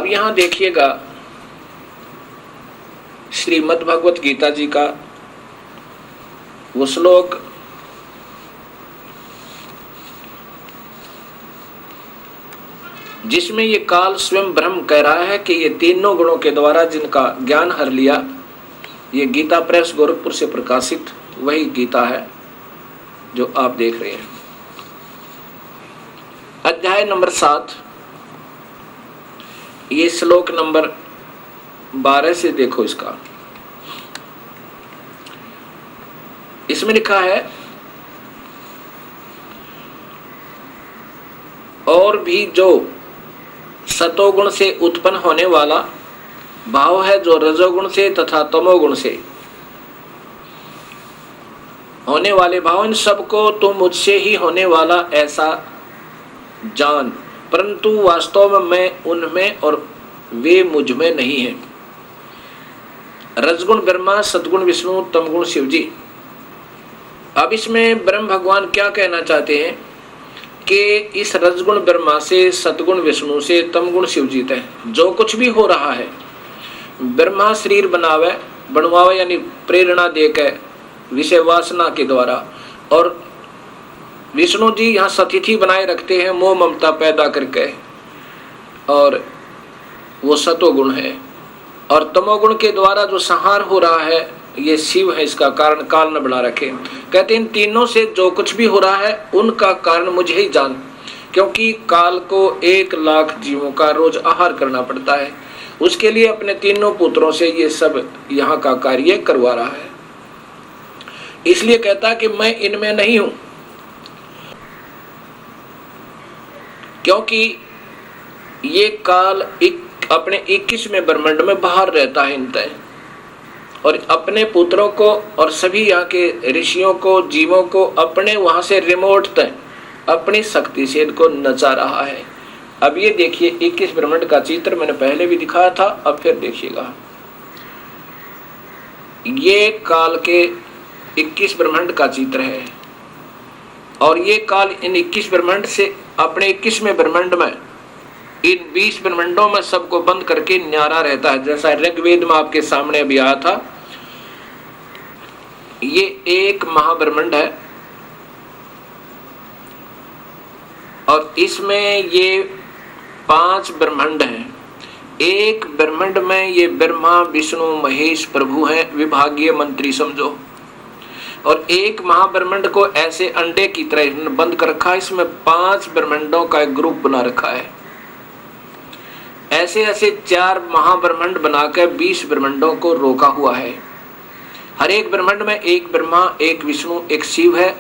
अब यहां देखिएगा श्रीमद् भगवत गीता जी का वो श्लोक जिसमें ये काल स्वयं ब्रह्म कह रहा है कि ये तीनों गुणों के द्वारा जिनका ज्ञान हर लिया, ये गीता प्रेस गोरखपुर से प्रकाशित वही गीता है जो आप देख रहे हैं। अध्याय नंबर 7, ये श्लोक नंबर 12 से देखो इसका। इसमें लिखा है, और भी जो सतोगुण से उत्पन्न होने वाला भाव है, जो रजोगुण से तथा तमोगुण से होने वाले भाव, इन सबको तो मुझसे ही होने वाला ऐसा जान, परंतु वास्तव में मैं उनमें और वे मुझ में नहीं हैं। रजगुण ब्रह्मा, सतगुण विष्णु, तमगुण शिव जी। अब इसमें ब्रह्म भगवान क्या कहना चाहते हैं कि इस रजगुण ब्रह्मा से, सतगुण विष्णु से, तमगुण शिव जी तक जो कुछ भी हो रहा है, ब्रह्मा शरीर बनवावे यानी प्रेरणा देकर विषय वासना के द्वारा, और विष्णु जी यहाँ सतिथि बनाए रखते हैं मोह ममता पैदा करके, और वो सतोगुण है। और तमोगुण के द्वारा जो संहार हो रहा है ये शिव है, इसका कारण काल न बना रखे। कहते हैं इन तीनों से जो कुछ भी हो रहा है उनका कारण मुझे ही जान, क्योंकि काल को 1,00,000 जीवों का रोज आहार करना पड़ता है, उसके लिए अपने तीनों पुत्रों से ये सब यहाँ का कार्य करवा रहा है। इसलिए कहता कि मैं इनमें नहीं हूं, क्योंकि ये काल अपने 21वें ब्रह्मांड में बाहर रहता है इनतः, और अपने पुत्रों को और सभी यहाँ के ऋषियों को, जीवों को अपने वहां से रिमोट तय अपनी शक्ति से इनको नचा रहा है। अब ये देखिए 21 ब्रह्मांड का चित्र मैंने पहले भी दिखाया था, अब फिर देखिएगा। ये काल के 21 ब्रह्मांड का चित्र है, और ये काल इन 21 ब्रह्मांड से अपने 21वें ब्रह्मांड में इन 20 ब्रह्मांडों में सबको बंद करके न्यारा रहता है। जैसा ऋग्वेद में आपके सामने अभी आया था, ये एक महाब्रह्मांड है और इसमें ये 5 ब्रह्मांड हैं। एक ब्रह्मांड में ये ब्रह्मा विष्णु महेश प्रभु हैं, विभागीय मंत्री समझो, और एक महाब्रह्मांड को ऐसे अंडे की तरह बंद कर रखा है, इसमें 5 ब्रह्मांडों का एक ग्रुप बना रखा है। ऐसे ऐसे 4 महाब्रह्मांड बनाकर 20 ब्रह्मांडों को रोका हुआ है। हर एक ब्रह्मांड में एक ब्रह्मा, एक विष्णु, एक शिव है,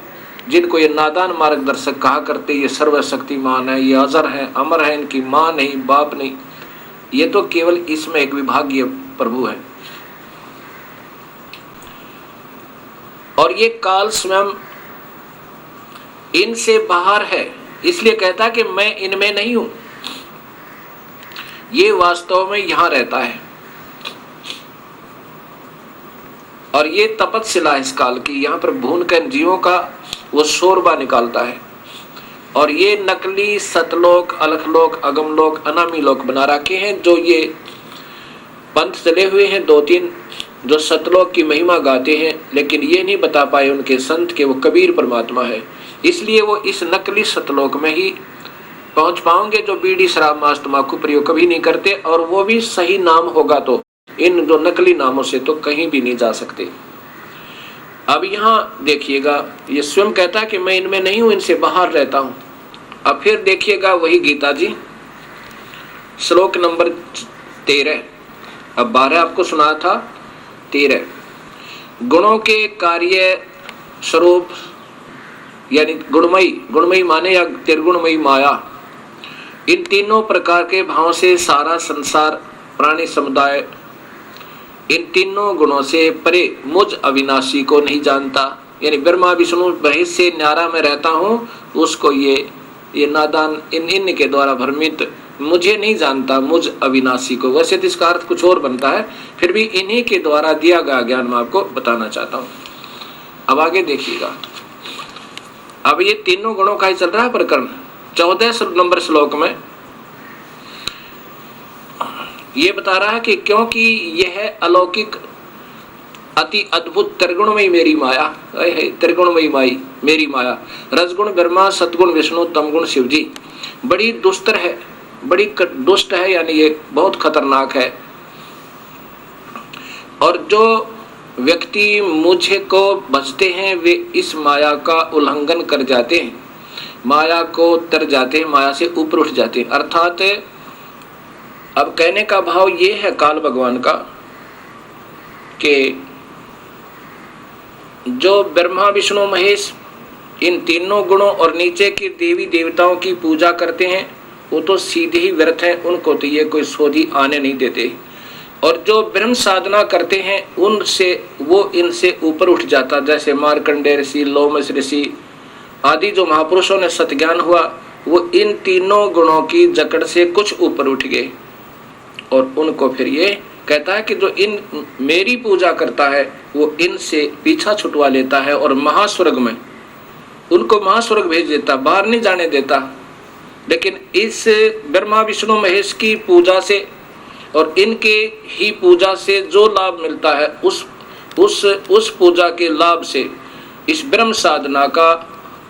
जिनको ये नादान मार्गदर्शक कहा करते। ये सर्वशक्तिमान है, ये अजर है, अमर है, इनकी माँ नहीं, बाप नहीं, ये तो केवल इसमें एक विभागीय प्रभु है। और ये काल स्वयं इनसे बाहर है, इसलिए कहता कि मैं इनमें नहीं हूं, ये वास्तव में यहां रहता है। और ये तपस्या इस काल की, यहाँ पर भून कर जीवों का वो शोरबा निकालता है। और ये नकली सतलोक, अलखलोक, अगमलोक, अनामी लोक बना रखे हैं, जो ये पंथ चले हुए हैं 2-3 जो सतलोक की महिमा गाते हैं, लेकिन ये नहीं बता पाए उनके संत के वो कबीर परमात्मा है। इसलिए वो इस नकली सतलोक में ही पहुंच पाओगे, जो बीड़ी शराब मांस तंबाकू प्रयोग कभी नहीं करते, और वो भी सही नाम होगा तो, इन जो नकली नामों से तो कहीं भी नहीं जा सकते। अब यहाँ देखिएगा, ये स्वयं कहता है कि मैं इनमें नहीं हूं, इनसे बाहर रहता हूं। अब फिर देखिएगा वही गीता जी श्लोक नंबर 13, अब 12 आपको सुना था, 13 गुणों के कार्य स्वरूप यानी गुणमयी, गुणमयी माने या त्रिगुणमयी माया, इन तीनों प्रकार के भावों से सारा संसार प्राणी समुदाय इन तीनों गुणों से परे मुझ अविनाशी को नहीं जानता। यानी ब्रह्मा विष्णु महेश से न्यारा में रहता हूँ, उसको ये नादान इन के द्वारा भ्रमित मुझे नहीं जानता, मुझ अविनाशी को। वैसे तो इसका अर्थ कुछ और बनता है, फिर भी इन्हीं के द्वारा दिया गया ज्ञान मैं आपको बताना चाहता हूँ। अब आगे देखिएगा, अब ये तीनों गुणों का ही चल रहा है प्रकरण। 14 नंबर श्लोक में ये बता रहा है कि क्योंकि यह अलौकिक अति अद्भुत त्रिगुणमयी मेरी माया, त्रिगुणमयी माई मेरी माया, रजगुण ब्रह्मा, सतगुण विष्णु, तमगुण शिव जी, बड़ी दुस्तर है, बड़ी दुष्ट है, यानी ये बहुत खतरनाक है। और जो व्यक्ति मुझे को बचते हैं वे इस माया का उल्लंघन कर जाते हैं, माया को तर जाते हैं, माया से ऊपर उठ जाते हैं। अर्थात अब कहने का भाव ये है काल भगवान का कि जो ब्रह्मा विष्णु महेश इन तीनों गुणों और नीचे के देवी देवताओं की पूजा करते हैं वो तो सीधे ही व्यर्थ हैं, उनको तो ये कोई सोधी आने नहीं देते। और जो ब्रह्म साधना करते हैं उनसे वो इनसे ऊपर उठ जाता, जैसे मार्कंडेय ऋषि, लोमस ऋषि आदि जो महापुरुषों ने सतज्ञान हुआ वो इन तीनों गुणों की जकड़ से कुछ ऊपर उठ गए। और उनको फिर ये कहता है कि जो इन मेरी पूजा करता है वो इनसे पीछा छुटवा लेता है और महास्वर्ग में उनको महास्वर्ग भेज देता, बाहर नहीं जाने देता। लेकिन इस ब्रह्मा विष्णु महेश की पूजा से और इनके ही पूजा से जो लाभ मिलता है उस पूजा के लाभ से इस ब्रह्म साधना का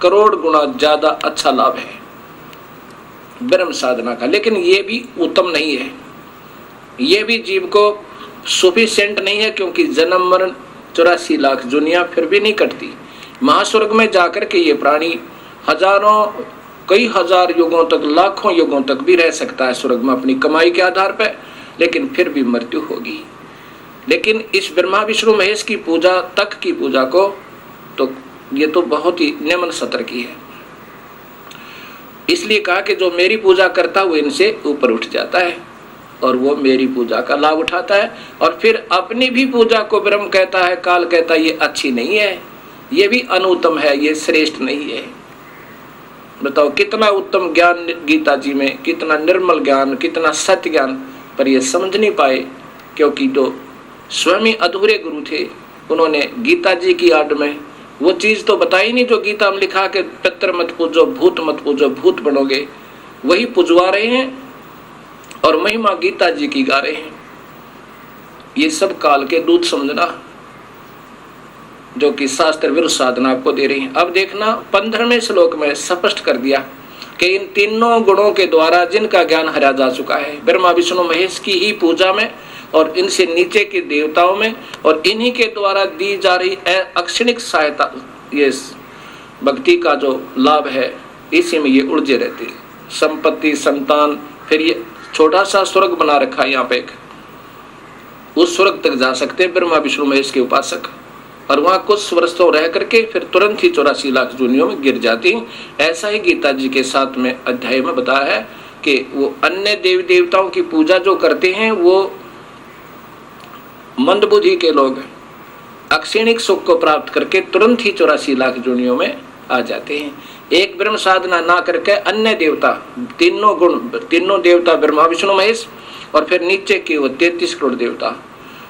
करोड़ गुना ज्यादा अच्छा लाभ है ब्रह्म साधना का। लेकिन ये भी उत्तम नहीं है, ये भी जीव को सफिशिएंट नहीं है, क्योंकि जन्म मरण 84 लाख दुनिया फिर भी नहीं कटती। महास्वर्ग में जाकर के ये प्राणी हजारों कई हजार युगों तक, लाखों युगों तक भी रह सकता है स्वर्ग में अपनी कमाई के आधार पर, लेकिन फिर भी मृत्यु होगी। लेकिन इस ब्रह्मा विष्णु महेश की पूजा तक की पूजा को तो ये तो बहुत ही निम्न स्तर की है। इसलिए कहा कि जो मेरी पूजा करता है वो इनसे ऊपर उठ जाता है और वो मेरी पूजा का लाभ उठाता है। और फिर अपनी भी पूजा को ब्रह्म कहता है, काल कहता है ये अच्छी नहीं है, ये भी अनुत्तम है, ये श्रेष्ठ नहीं है। बताओ कितना उत्तम ज्ञान गीता जी में, कितना निर्मल ज्ञान, कितना सत्य ज्ञान, पर ये समझ नहीं पाए क्योंकि जो स्वयं अधूरे गुरु थे उन्होंने गीता जी की आड़ में वो चीज तो बताई नहीं जो गीता में लिखा कि पितर मत पूजो, भूत मत पूजो, भूत बनोगे, वही पुजवा रहे हैं और महिमा गीता जी की गा रहे हैं। ये सब काल के दूत समझना जो कि शास्त्र विरुद्ध साधना आपको दे रही है। अब देखना 15वें श्लोक में स्पष्ट कर दिया कि इन तीनों गुणों के द्वारा जिनका ज्ञान हरा जा चुका है ब्रह्मा विष्णु महेश की ही पूजा में और इनसे नीचे के देवताओं में और इन्हीं के द्वारा दी जा रही अक्षणिक सहायता, ये भक्ति का जो लाभ है इसी में ये उलझे रहते, संपत्ति, संतान, फिर ये छोटा सा स्वर्ग बना रखा है यहाँ पे एक, उस स्वर्ग तक जा सकते ब्रह्मा विष्णु महेश के उपासक, और वहां कुछ वर्षों रह करके फिर तुरंत ही 84 लाख दुनियों में गिर जाती। ऐसा ही गीता जी के 7वें अध्याय में बताया है कि वो अन्य देवी देवताओं की पूजा जो करते हैं वो मंदबुद्धि के लोग अक्षणिक सुख को प्राप्त करके तुरंत ही 84 लाख दुनियों में आ जाते हैं। एक ब्रह्म साधना ना करके अन्य देवता, तीनों गुण, तीनों देवता ब्रह्मा विष्णु महेश और फिर नीचे के वो 33 करोड़ देवता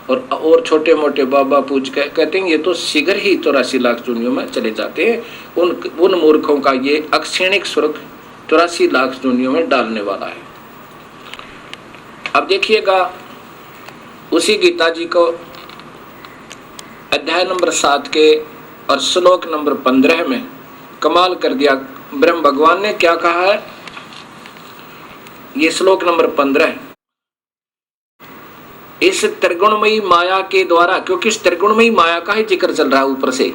और छोटे मोटे बाबा पूज के कहते हैं ये तो शीघ्र ही 84 लाख दुनियों में चले जाते हैं। उन मूर्खों का ये अक्षणिक स्वर्ग 84 लाख दुनियों में डालने वाला है। अब देखिएगा उसी गीता जी को अध्याय नंबर 7 के और श्लोक नंबर 15 में कमाल कर दिया ब्रह्म भगवान ने। क्या कहा है ये श्लोक नंबर 15, इस त्रिगुणमयी माया के द्वारा, क्योंकि इस त्रिगुणमयी माया का ही जिक्र चल रहा है ऊपर से,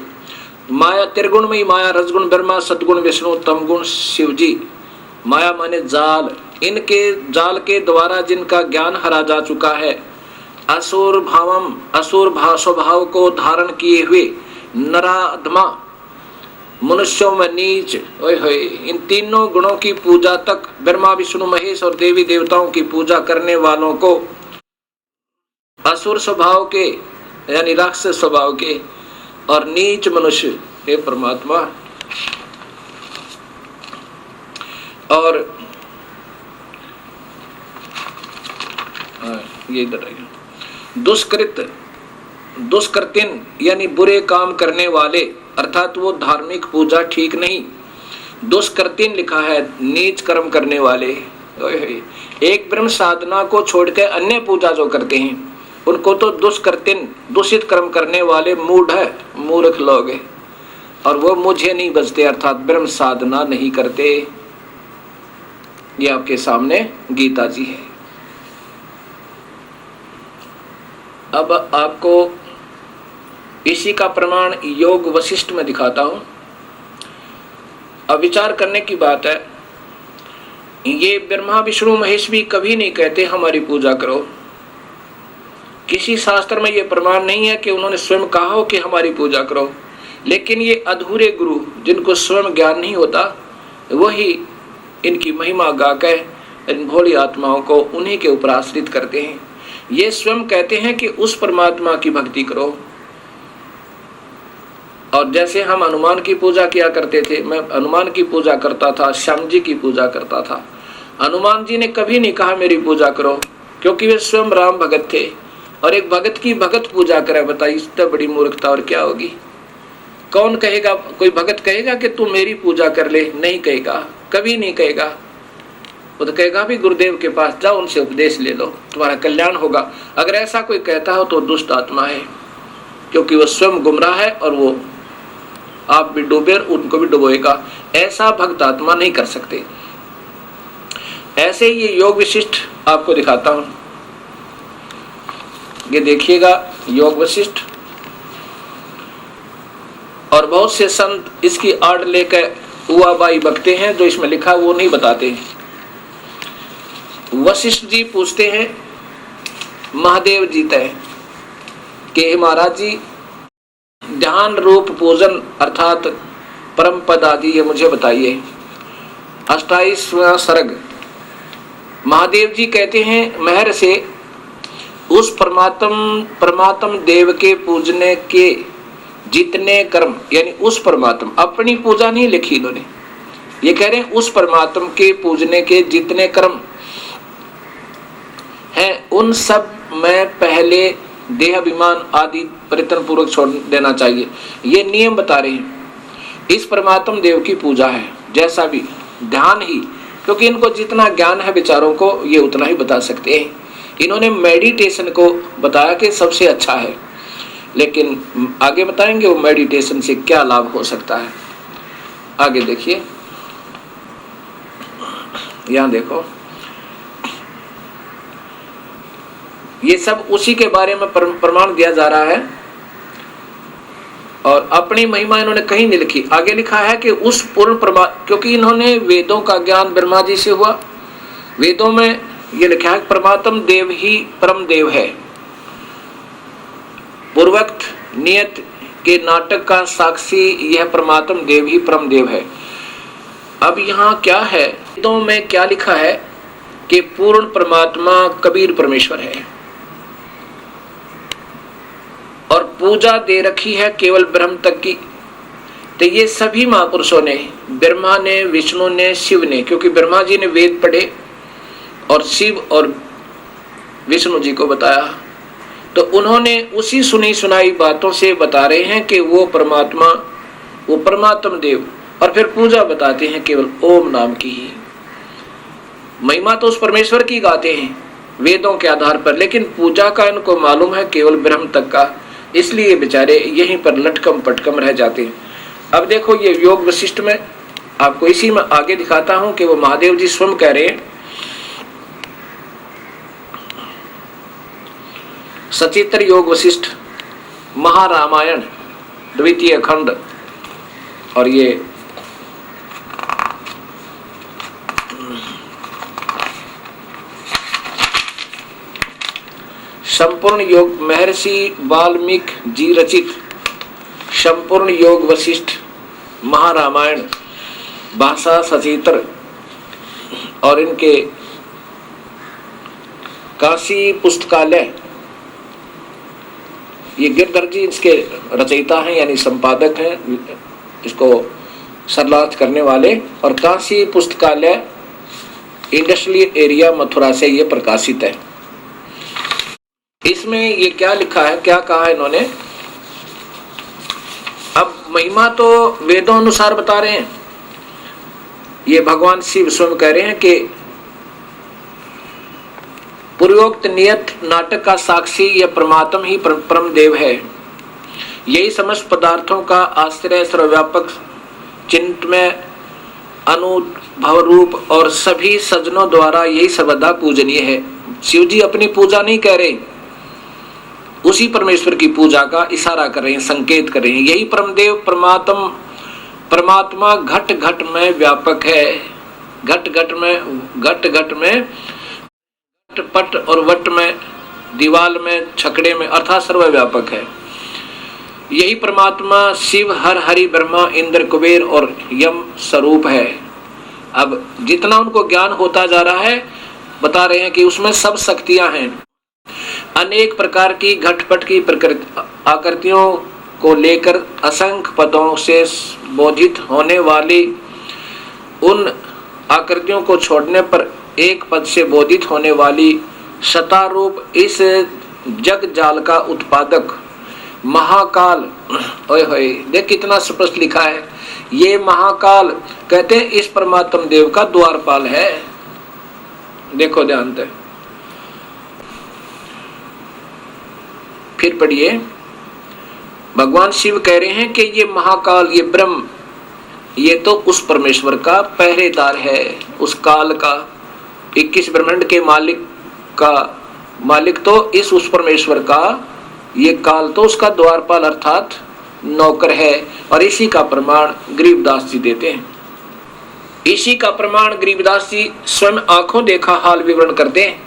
माया त्रिगुणमयी माया, रजगुण ब्रह्मा, सतगुण विष्णु, तमगुण शिव जी, माया माने जाल, इनके जाल के द्वारा जिनका ज्ञान हरा जा चुका है, असुर भाव स्वभाव को धारण किए हुए नराधमा, मनुष्यों में नीच, इन तीनों गुणों की पूजा तक ब्रह्मा विष्णु महेश और देवी देवताओं की पूजा करने वालों को असुर स्वभाव के यानी राक्षस स्वभाव के और नीच मनुष्य, हे परमात्मा, और ये इधर दुष्कृतिन यानी बुरे काम करने वाले, अर्थात वो धार्मिक पूजा ठीक नहीं, दुष्कृतिन लिखा है नीच कर्म करने वाले, एक ब्रह्म साधना को छोड़कर अन्य पूजा जो करते हैं उनको तो दुष्कृत्य दूषित कर्म करने वाले मूढ़ है, मूर्ख लोग है, और वो मुझे नहीं बचते अर्थात ब्रह्म साधना नहीं करते। ये आपके सामने गीता जी है। अब आपको इसी का प्रमाण योग वशिष्ठ में दिखाता हूं। अब विचार करने की बात है, ये ब्रह्मा विष्णु महेश भी कभी नहीं कहते हमारी पूजा करो। किसी शास्त्र में ये प्रमाण नहीं है कि उन्होंने स्वयं कहा हो कि हमारी पूजा करो, लेकिन ये अधूरे गुरु जिनको स्वयं ज्ञान नहीं होता वही इनकी महिमा गाकर इन भोली आत्माओं को उन्हीं के ऊपर आश्रित करते हैं। ये स्वयं कहते हैं कि उस परमात्मा की भक्ति करो। और जैसे हम हनुमान की पूजा किया करते थे, मैं हनुमान की पूजा करता था, श्याम जी की पूजा करता था। हनुमान जी ने कभी नहीं कहा मेरी पूजा करो, क्योंकि वे स्वयं राम भगत थे। और एक भगत की भगत पूजा करे, बताइए इससे बड़ी मूर्खता और क्या होगी। कौन कहेगा, कोई भगत कहेगा कि तू मेरी पूजा कर ले? नहीं कहेगा, कभी नहीं कहेगा। वो तो कहेगा भी गुरुदेव के पास जाओ, उनसे उपदेश ले लो, तुम्हारा कल्याण होगा। अगर ऐसा कोई कहता हो तो दुष्ट आत्मा है, क्योंकि वो स्वयं गुमराह है और वो आप भी डूबे उनको भी डुबोएगा। ऐसा भक्त आत्मा नहीं कर सकते। ऐसे ही ये योग विशिष्ट आपको दिखाता हूं। ये देखिएगा योग वशिष्ठ, और बहुत से संत इसकी आड़ लेकर हुआ बाई बकते हैं, जो इसमें लिखा वो नहीं बताते। वशिष्ठ जी पूछते हैं महादेव जी तय कि महाराज जी ध्यान रूप पूजन अर्थात परम पद आदि ये मुझे बताइए। 28वां सर्ग। महादेव जी कहते हैं महर से उस परमात्म देव के पूजने के जितने कर्म, यानी उस परमात्म, अपनी पूजा नहीं लिखी इन्होंने, ये कह रहे हैं उस परमात्म के पूजने के जितने कर्म हैं उन सब में पहले देह अभिमान आदि परित्याग पूर्वक छोड़ देना चाहिए। ये नियम बता रहे हैं। इस परमात्म देव की पूजा है, जैसा भी ध्यान ही, क्योंकि इनको जितना ज्ञान है विचारों को ये उतना ही बता सकते हैं। इन्होंने मेडिटेशन को बताया कि सबसे अच्छा है, लेकिन आगे बताएंगे वो मेडिटेशन से क्या लाभ हो सकता है। आगे देखिए, यहां देखो, ये सब उसी के बारे में प्रमाण दिया जा रहा है, और अपनी महिमा इन्होंने कहीं नहीं लिखी। आगे लिखा है कि उस पूर्ण क्योंकि इन्होंने वेदों का ज्ञान ब्रह्मा जी से हुआ। वेदों में ये लिखा है परमात्म देव ही परम देव है। पूर्वोक्त नियत के नाटक का साक्षी यह परमात्म देव ही परम देव है। अब यहाँ क्या है, वेदों में क्या लिखा है कि पूर्ण परमात्मा कबीर परमेश्वर है, और पूजा दे रखी है केवल ब्रह्म तक की। तो ये सभी महापुरुषों ने, ब्रह्मा ने, विष्णु ने, शिव ने, क्योंकि ब्रह्मा जी ने वेद पढ़े और शिव और विष्णु जी को बताया, तो उन्होंने उसी सुनी सुनाई बातों से बता रहे हैं कि वो परमात्मा, वो परमात्म देव, और फिर पूजा बताते हैं केवल ओम नाम की ही। महिमा तो उस परमेश्वर की गाते हैं वेदों के आधार पर, लेकिन पूजा का इनको मालूम है केवल ब्रह्म तक का, इसलिए बेचारे यहीं पर लटकम पटकम रह जाते हैं। अब देखो ये योग वशिष्ठ में आपको इसी में आगे दिखाता हूं कि वो महादेव जी स्वयं कह रहे हैं। सचित्र योग वशिष्ठ महारामायण द्वितीय खंड, और ये संपूर्ण योग महर्षि वाल्मीकि जी रचित संपूर्ण योग वशिष्ठ महारामायण भाषा सचित्र, और इनके काशी पुस्तकालय, ये गिरधर जी इसके रचयिता हैं यानी संपादक हैं, इसको सरलार्थ करने वाले, और काशी पुस्तकालय इंडस्ट्रियल एरिया मथुरा से ये प्रकाशित है। इसमें ये क्या लिखा है, क्या कहा है इन्होंने। अब महिमा तो वेदों अनुसार बता रहे हैं। ये भगवान शिव स्वयं कह रहे हैं कि पूर्वोक्त नियत नाटक का साक्षी यह परमात्मा ही परम देव है। यही समस्त पदार्थों का आश्रय, सर्वव्यापक, चिन्मय, अनुभव रूप और सभी सज्जनों द्वारा यही सर्वदा पूजनीय है। शिव जी अपनी पूजा नहीं कह रहे, उसी परमेश्वर की पूजा का इशारा कर रहे हैं, संकेत कर रहे हैं। यही परमदेव परमात्मा घट घट में व्यापक है। घट घट में पट और वट में, दीवाल में, छकड़े में, अर्थात सर्वव्यापक है। यही परमात्मा शिव, हर, हरि, ब्रह्मा, इंद्र, कुबेर और यम स्वरूप है। अब जितना उनको ज्ञान होता जा रहा है, बता रहे हैं कि उसमें सब शक्तियां हैं। अनेक प्रकार की घटपट की प्रकृति आकृतियों को लेकर असंख्य पदों से बोधित होने वाली, उन आकृतियों को छोड़ने पर एक पद से बोधित होने वाली सतारूप इस जग जाल का उत्पादक महाकाल। ओए होए, देख कितना स्पष्ट लिखा है। ये महाकाल कहते हैं इस परमात्म देव का द्वारपाल है। देखो ध्यान से, फिर पढ़िए। भगवान शिव कह रहे हैं कि ये महाकाल, ये ब्रह्म, ये तो उस परमेश्वर का पहरेदार है, उस काल का। 21 ब्रह्मांड के मालिक तो उस परमेश्वर का, ये काल तो उसका द्वारपाल अर्थात नौकर है। और इसी का प्रमाण गरीबदास जी देते हैं। इसी का प्रमाण गरीबदास जी स्वयं आंखों देखा हाल विवरण करते हैं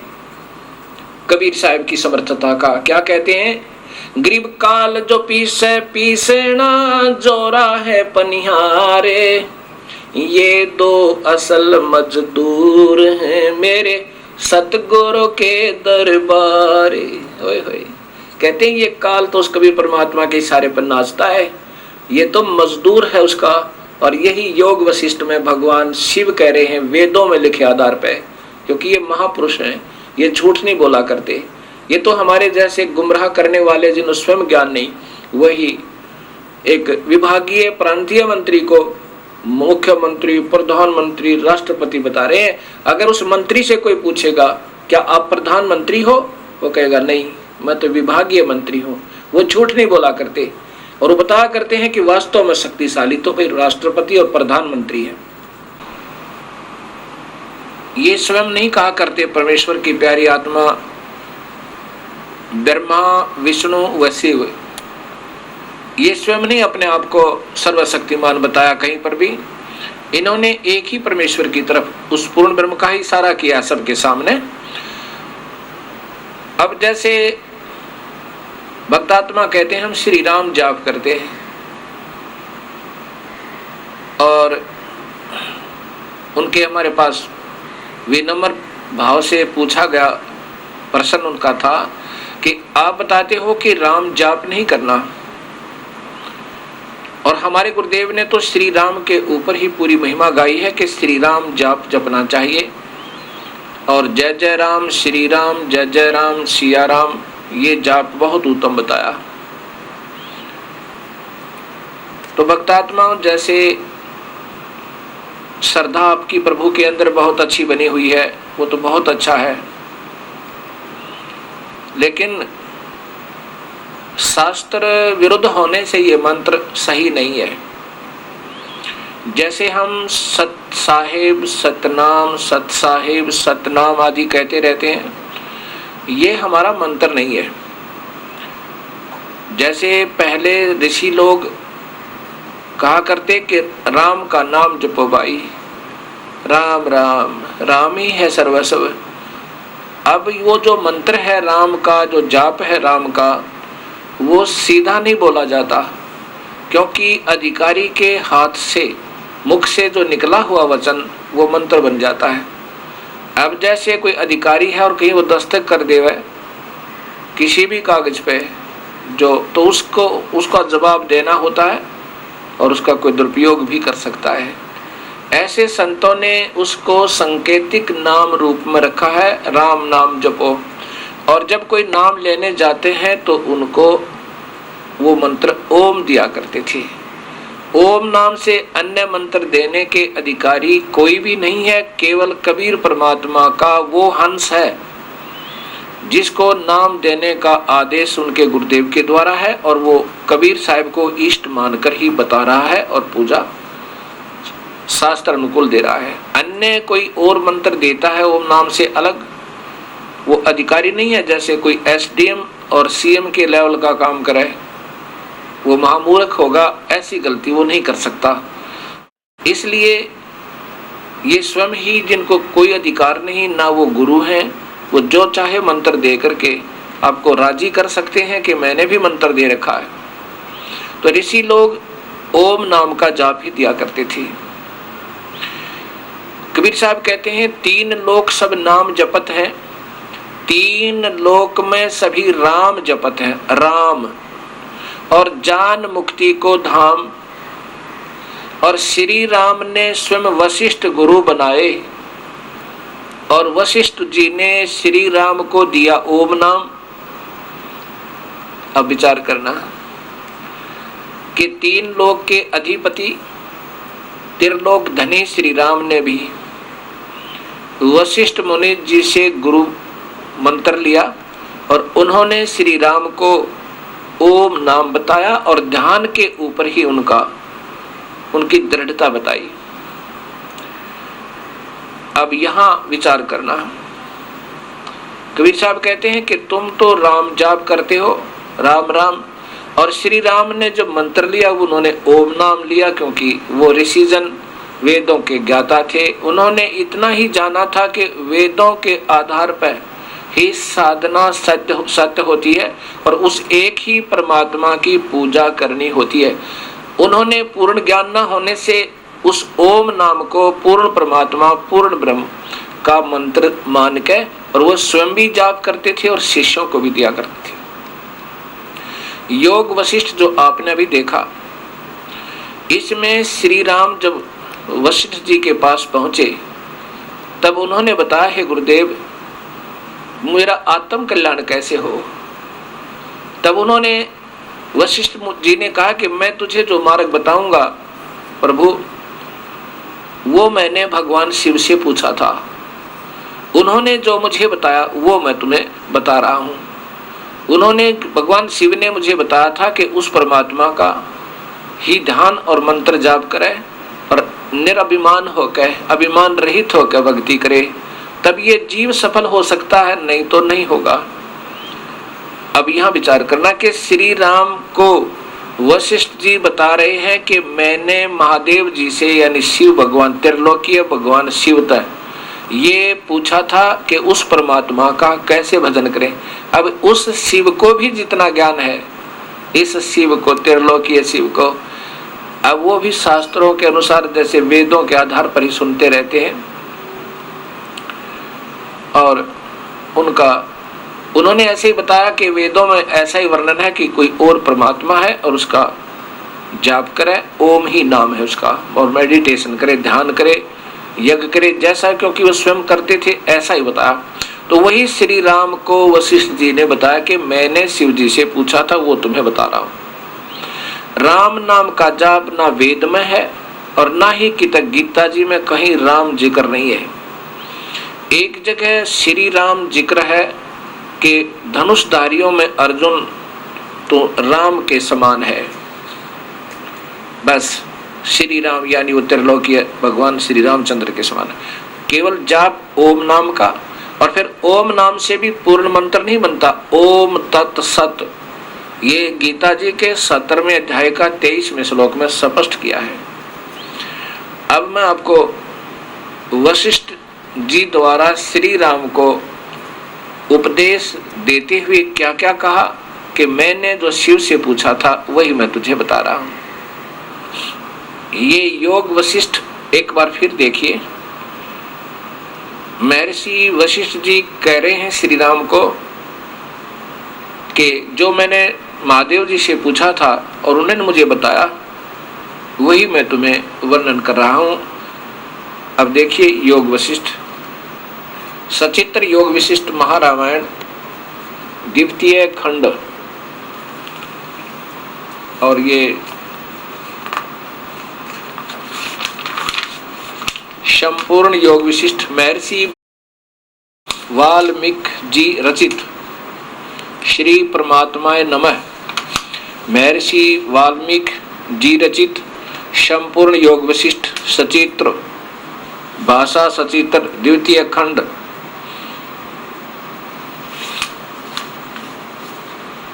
कबीर साहब की समर्थता का। क्या कहते हैं? गरीब काल जो पीसना जोरा है पनिहारे, ये दो असल मजदूर हैं मेरे सतगुरु के दरबारे। होए होए, कहते हैं ये काल तो उस कबीर परमात्मा के इशारे पर नाचता है, ये तो मजदूर है उसका। और यही योग वशिष्ठ में भगवान शिव कह रहे हैं वेदों में लिखे आधार पे, क्योंकि ये महापुरुष हैं, ये झूठ नहीं बोला करते। ये तो हमारे जैसे गुमराह करने वाले जिन्हें स्वयं ज्ञान नहीं, वही एक विभागीय प्रांतीय मंत्री को मुख्यमंत्री, प्रधानमंत्री, राष्ट्रपति बता रहे हैं। अगर उस मंत्री से कोई पूछेगा क्या आप प्रधानमंत्री हो, वो कहेगा नहीं, मैं तो विभागीय मंत्री हूँ। वो झूठ नहीं बोला करते और वो बताया करते हैं कि वास्तव में शक्तिशाली तो फिर राष्ट्रपति और प्रधानमंत्री है। ये स्वयं नहीं कहा करते परमेश्वर की प्यारी आत्मा ब्रह्मा, विष्णु व शिव, ये स्वयं नहीं अपने आप को सर्वशक्तिमान बताया कहीं पर भी। इन्होंने एक ही परमेश्वर की तरफ, उस पूर्ण ब्रह्म का ही इशारा किया सबके सामने। अब जैसे भक्तात्मा कहते हैं हम श्री राम जाप करते हैं और उनके हमारे पास विनम्र भाव से पूछा गया, प्रश्न उनका था कि आप बताते हो कि राम जाप नहीं करना, और हमारे गुरुदेव ने तो श्री राम के ऊपर ही पूरी महिमा गाई है कि श्री राम जाप जपना चाहिए। और जय जय राम, श्री राम, जय जय राम, सिया राम, ये जाप बहुत उत्तम बताया। तो भक्तात्मा जैसे श्रद्धा आपकी प्रभु के अंदर बहुत अच्छी बनी हुई है, वो तो बहुत अच्छा है, लेकिन शास्त्र विरुद्ध होने से ये मंत्र सही नहीं है। जैसे हम सत साहेब, सतनाम, सत साहेब, सतनाम आदि कहते रहते हैं, ये हमारा मंत्र नहीं है। जैसे पहले ऋषि लोग कहा करते कि राम का नाम जपो भाई, राम राम, राम ही है सर्वस्व। अब वो जो मंत्र है राम का, जो जाप है राम का, वो सीधा नहीं बोला जाता, क्योंकि अधिकारी के हाथ से, मुख से जो निकला हुआ वचन वो मंत्र बन जाता है। अब जैसे कोई अधिकारी है और कहीं वो दस्तखत कर देवे किसी भी कागज पे, जो तो उसका जवाब देना होता है और उसका कोई दुरुपयोग भी कर सकता है। ऐसे संतों ने उसको संकेतिक नाम रूप में रखा है, राम नाम जपो। और जब कोई नाम लेने जाते हैं तो उनको वो मंत्र ओम दिया करते थे। ओम नाम से अन्य मंत्र देने के अधिकारी कोई भी नहीं है, केवल कबीर परमात्मा का वो हंस है। जिसको नाम देने का आदेश उनके गुरुदेव के द्वारा है और वो कबीर साहब को इष्ट मानकर ही बता रहा है और पूजा शास्त्र अनुकूल दे रहा है। अन्य कोई और मंत्र देता है ओम नाम से अलग, वो अधिकारी नहीं है। जैसे कोई एसडीएम और सीएम के लेवल का काम करे, वो महामूर्ख होगा, ऐसी गलती वो नहीं कर सकता। इसलिए ये स्वयं ही, जिनको कोई अधिकार नहीं, ना वो गुरु हैं, वो जो चाहे मंत्र दे करके आपको राजी कर सकते हैं कि मैंने भी मंत्र दे रखा है। तो ऋषि लोग ओम नाम का जाप ही दिया करते थे। कबीर साहब कहते हैं 3 लोक सब नाम जपत है, 3 लोक में सभी राम जपत है। राम और जान मुक्ति को धाम, और श्री राम ने स्वयं वशिष्ठ गुरु बनाए और वशिष्ठ जी ने श्री राम को दिया ओम नाम। अब विचार करना कि 3 लोक के अधिपति त्रिलोक धनी श्री राम ने भी वशिष्ठ मुनि जी से गुरु मंत्र लिया और उन्होंने श्री राम को ओम नाम बताया और ध्यान के ऊपर ही उनकी दृढ़ता बताई। अब यहां विचार करना, कबीर साहब कहते हैं कि तुम तो राम जाप करते हो, राम राम, और श्री राम ने जब मंत्र लिया उन्होंने ओम नाम लिया, क्योंकि वो ऋषिजन वेदों के ज्ञाता थे। उन्होंने इतना ही जाना था कि वेदों के आधार पर ही साधना सत्य होती है और उस एक ही परमात्मा की पूजा करनी होती है। उन्होंने पूर्ण ज्ञान न होने से उस ओम नाम को पूर्ण परमात्मा, पूर्ण ब्रह्म का मंत्र मान के और वो स्वयं भी जाप करते थे और शिष्यों को भी दिया करते थे। योग वशिष्ठ जो आपने अभी देखा, इसमें श्री राम जब वशिष्ठ जी के पास पहुंचे तब उन्होंने बताया, हे गुरुदेव मेरा आत्म कल्याण कैसे हो। तब उन्होंने वशिष्ठ जी ने कहा कि मैं तुझे जो मार्ग बताऊंगा प्रभु, वो मैंने भगवान शिव से पूछा था। उन्होंने जो मुझे बताया वो मैं तुम्हें बता रहा हूँ। उन्होंने, भगवान शिव ने मुझे बताया था कि उस परमात्मा का ही ध्यान और मंत्र जाप करे और निरभिमान होकर, अभिमान रहित होकर भक्ति करे, तब ये जीव सफल हो सकता है, नहीं तो नहीं होगा। अब यहाँ विचार करना कि श्री राम को वशिष्ठ जी बता रहे हैं कि मैंने महादेव जी से, यानी शिव भगवान, त्रिलोकीय भगवान शिव तक ये पूछा था कि उस परमात्मा का कैसे भजन करें। अब उस शिव को भी जितना ज्ञान है, इस शिव को, त्रिलोकीय शिव को, अब वो भी शास्त्रों के अनुसार जैसे वेदों के आधार पर ही सुनते रहते हैं और उन्होंने ऐसे ही बताया कि वेदों में ऐसा ही वर्णन है कि कोई और परमात्मा है और उसका जाप करे, ओम ही नाम है उसका, और मेडिटेशन करे, ध्यान करे, यज्ञ करे, जैसा क्योंकि वो स्वयं करते थे ऐसा ही बताया। तो वही श्री राम को वशिष्ठ जी ने बताया कि मैंने शिव जी से पूछा था, वो तुम्हें बता रहा हूँ। राम नाम का जाप ना वेद में है और ना ही गीता जी में कहीं राम जिक्र नहीं है। एक जगह श्री राम जिक्र है कि धनुषधारियों में अर्जुन तो राम के समान है, बस श्री राम यानी वो त्रिलोकीय भगवान श्री रामचंद्र के समान है। केवल जाप ओम नाम का, और फिर ओम नाम से भी पूर्ण मंत्र नहीं बनता। ओम तत् सत, ये गीता जी के 17वें अध्याय का 23वें श्लोक में स्पष्ट किया है। अब मैं आपको वशिष्ठ जी द्वारा श्री राम को उपदेश देते हुए क्या क्या कहा कि मैंने जो शिव से पूछा था वही मैं तुझे बता रहा हूं। ये योग वशिष्ठ एक बार फिर देखिए। महर्षि वशिष्ठ जी कह रहे हैं श्री राम को कि जो मैंने महादेव जी से पूछा था और उन्होंने मुझे बताया वही मैं तुम्हें वर्णन कर रहा हूं। अब देखिए योग वशिष्ठ, सचित्र योग विशिष्ट महारामायण, द्वितीय खंड, और ये संपूर्ण योग विशिष्ट महर्षि वाल्मीकि जी रचित श्री परमात्माय नमः। महर्षि वाल्मीकि जी रचित संपूर्ण योग वशिष्ठ सचित्र भाषा सचित्र द्वितीय खंड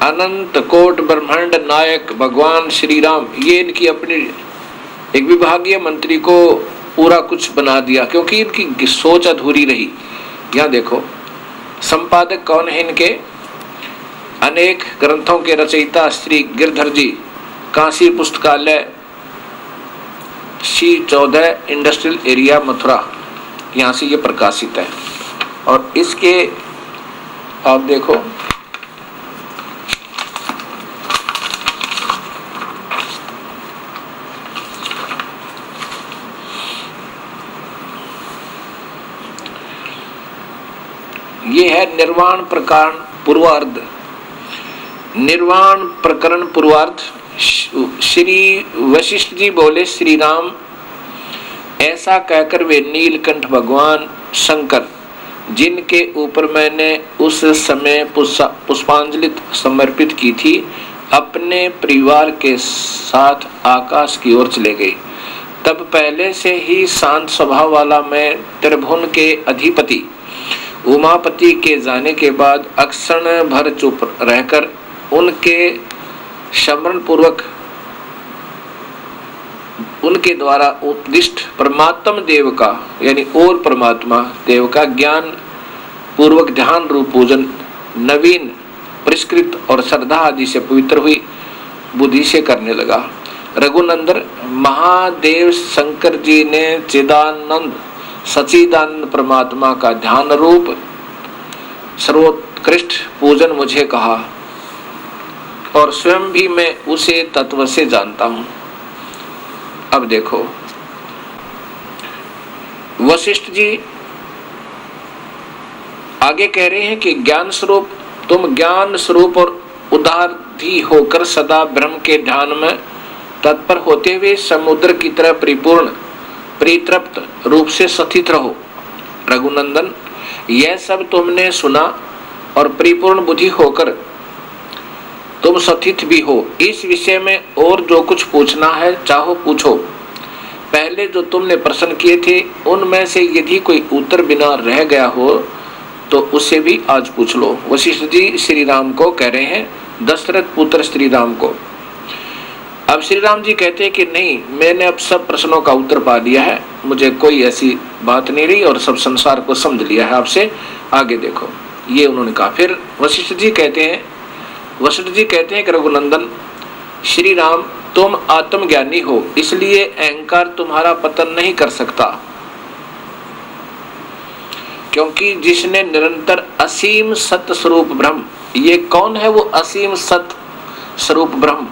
अनंत कोट ब्रह्मांड नायक भगवान श्री राम, ये इनकी अपनी एक विभागीय मंत्री को पूरा कुछ बना दिया, क्योंकि इनकी सोच अधूरी रही। यहाँ देखो संपादक कौन है इनके, अनेक ग्रंथों के रचयिता श्री गिरधर जी, काशी पुस्तकालय C14 इंडस्ट्रियल एरिया मथुरा, यहाँ से ये प्रकाशित है। और इसके आप देखो ये है निर्वाण प्रकरण पूर्वार्ध। निर्वाण प्रकरण पूर्वार्ध। श्री वशिष्ठ जी बोले, श्री राम, ऐसा कहकर वे नीलकंठ भगवान शंकर, जिनके ऊपर मैंने उस समय पुष्पांजलि समर्पित की थी, अपने परिवार के साथ आकाश की ओर चले गए। तब पहले से ही शांत स्वभाव वाला मैं त्रिभुवन के अधिपति उमापति के जाने के बाद अक्षण भर चुप रहकर उनके स्मरण पूर्वक उनके द्वारा उपदिष्ट परमात्म देव का, यानी और परमात्मा देव का ज्ञान पूर्वक ध्यान रूप पूजन नवीन परिष्कृत और श्रद्धा आदि से पवित्र हुई बुद्धि से करने लगा। रघुनंदन, महादेव शंकर जी ने चिदानंद सचिदानंद परमात्मा का ध्यान रूप सर्वोत्कृष्ट पूजन मुझे कहा, और स्वयं भी मैं उसे तत्व से जानता हूं। अब देखो वशिष्ठ जी आगे कह रहे हैं कि ज्ञान स्वरूप, तुम ज्ञान स्वरूप और उदारधी होकर सदा ब्रह्म के ध्यान में तत्पर होते हुए समुद्र की तरह परिपूर्ण परितृप्त रूप से स्थित रहो। रघुनंदन, यह सब तुमने सुना और परिपूर्ण बुद्धि होकर तुम स्थित भी हो। इस विषय में और जो कुछ पूछना है चाहो पूछो। पहले जो तुमने प्रश्न किए थे उनमें से यदि कोई उत्तर बिना रह गया हो तो उसे भी आज पूछ लो। वशिष्ठ जी श्री राम को कह रहे हैं, दशरथ पुत्र श्री राम को। अब श्री राम जी कहते हैं कि नहीं, मैंने अब सब प्रश्नों का उत्तर पा दिया है, मुझे कोई ऐसी बात नहीं रही और सब संसार को समझ लिया है, आपसे आगे देखो। ये उन्होंने कहा। फिर वशिष्ठ जी कहते हैं कि रघुनंदन श्री राम, तुम आत्मज्ञानी हो, इसलिए अहंकार तुम्हारा पतन नहीं कर सकता, क्योंकि जिसने निरंतर असीम सत्य स्वरूप ब्रह्म, ये कौन है वो असीम सत्य स्वरूप ब्रह्म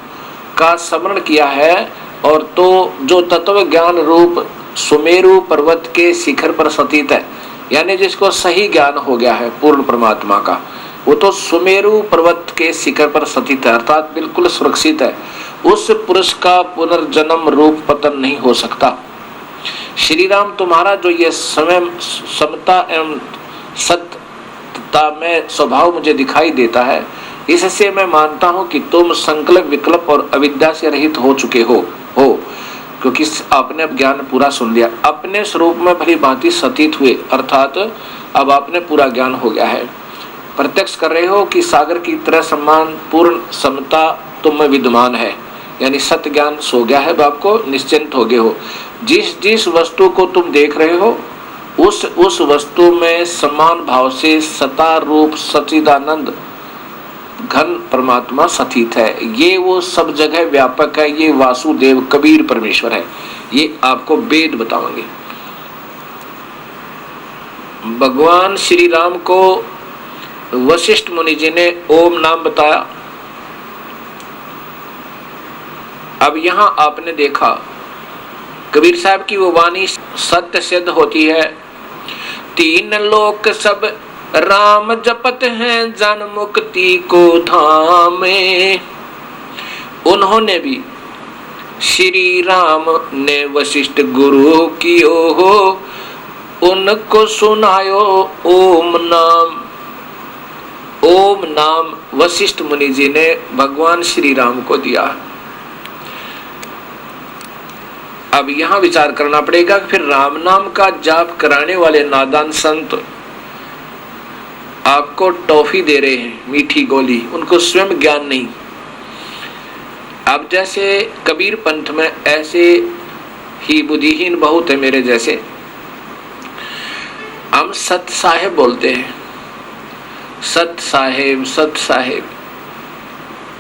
का स्मरण किया है, और तो जो तत्व ज्ञान रूप सुमेरु पर्वत के शिखर पर स्थित है, यानी जिसको सही ज्ञान हो गया है पूर्ण परमात्मा का, वो तो सुमेरु पर्वत के शिखर पर स्थित है, अर्थात बिल्कुल सुरक्षित है। उस पुरुष का पुनर्जन्म रूप पतन नहीं हो सकता। श्री राम, तुम्हारा जो ये समय समता एवं सत्यता में स्वभाव मुझे दिखाई देता है, इससे मैं मानता हूं कि तुम संकल्प विकल्प और अविद्या से रहित हो चुके हो, क्योंकि आपने अब ज्ञान पूरा सुन लिया, अपने स्वरूप में भली भांति स्थित हुए, अर्थात अब आपने पूरा ज्ञान हो गया है। प्रत्यक्ष कर रहे हो कि सागर की तरह सम्मान पूर्ण समता तुम में विद्यमान है, यानी सत्य ज्ञान सो गया है, आपको निश्चिंत हो गए हो। जिस जिस वस्तु को तुम देख रहे हो उस वस्तु में समान भाव से सता रूप सच्चिदानंद घन परमात्मा स्थित है। ये वो सब जगह व्यापक है, ये वासुदेव कबीर परमेश्वर है। ये आपको वेद बताएंगे। भगवान श्री राम को वशिष्ठ मुनि जी ने ओम नाम बताया। अब यहां आपने देखा कबीर साहब की वो वाणी सत्य सिद्ध होती है। तीन लोक सब राम जपत हैं, जन मुक्ति को धाम में। उन्होंने भी श्री राम ने वशिष्ठ गुरु कियो हो, उनको सुनायो ओम नाम। ओम ओम नाम वशिष्ठ मुनि जी ने भगवान श्री राम को दिया। अब यहां विचार करना पड़ेगा कि फिर राम नाम का जाप कराने वाले नादान संत आपको टॉफी दे रहे हैं, मीठी गोली, उनको स्वयं ज्ञान नहीं। अब जैसे कबीर पंथ में ऐसे ही बुद्धिहीन बहुत है मेरे जैसे, हम सत साहेब बोलते हैं, सत साहेब सत साहेब।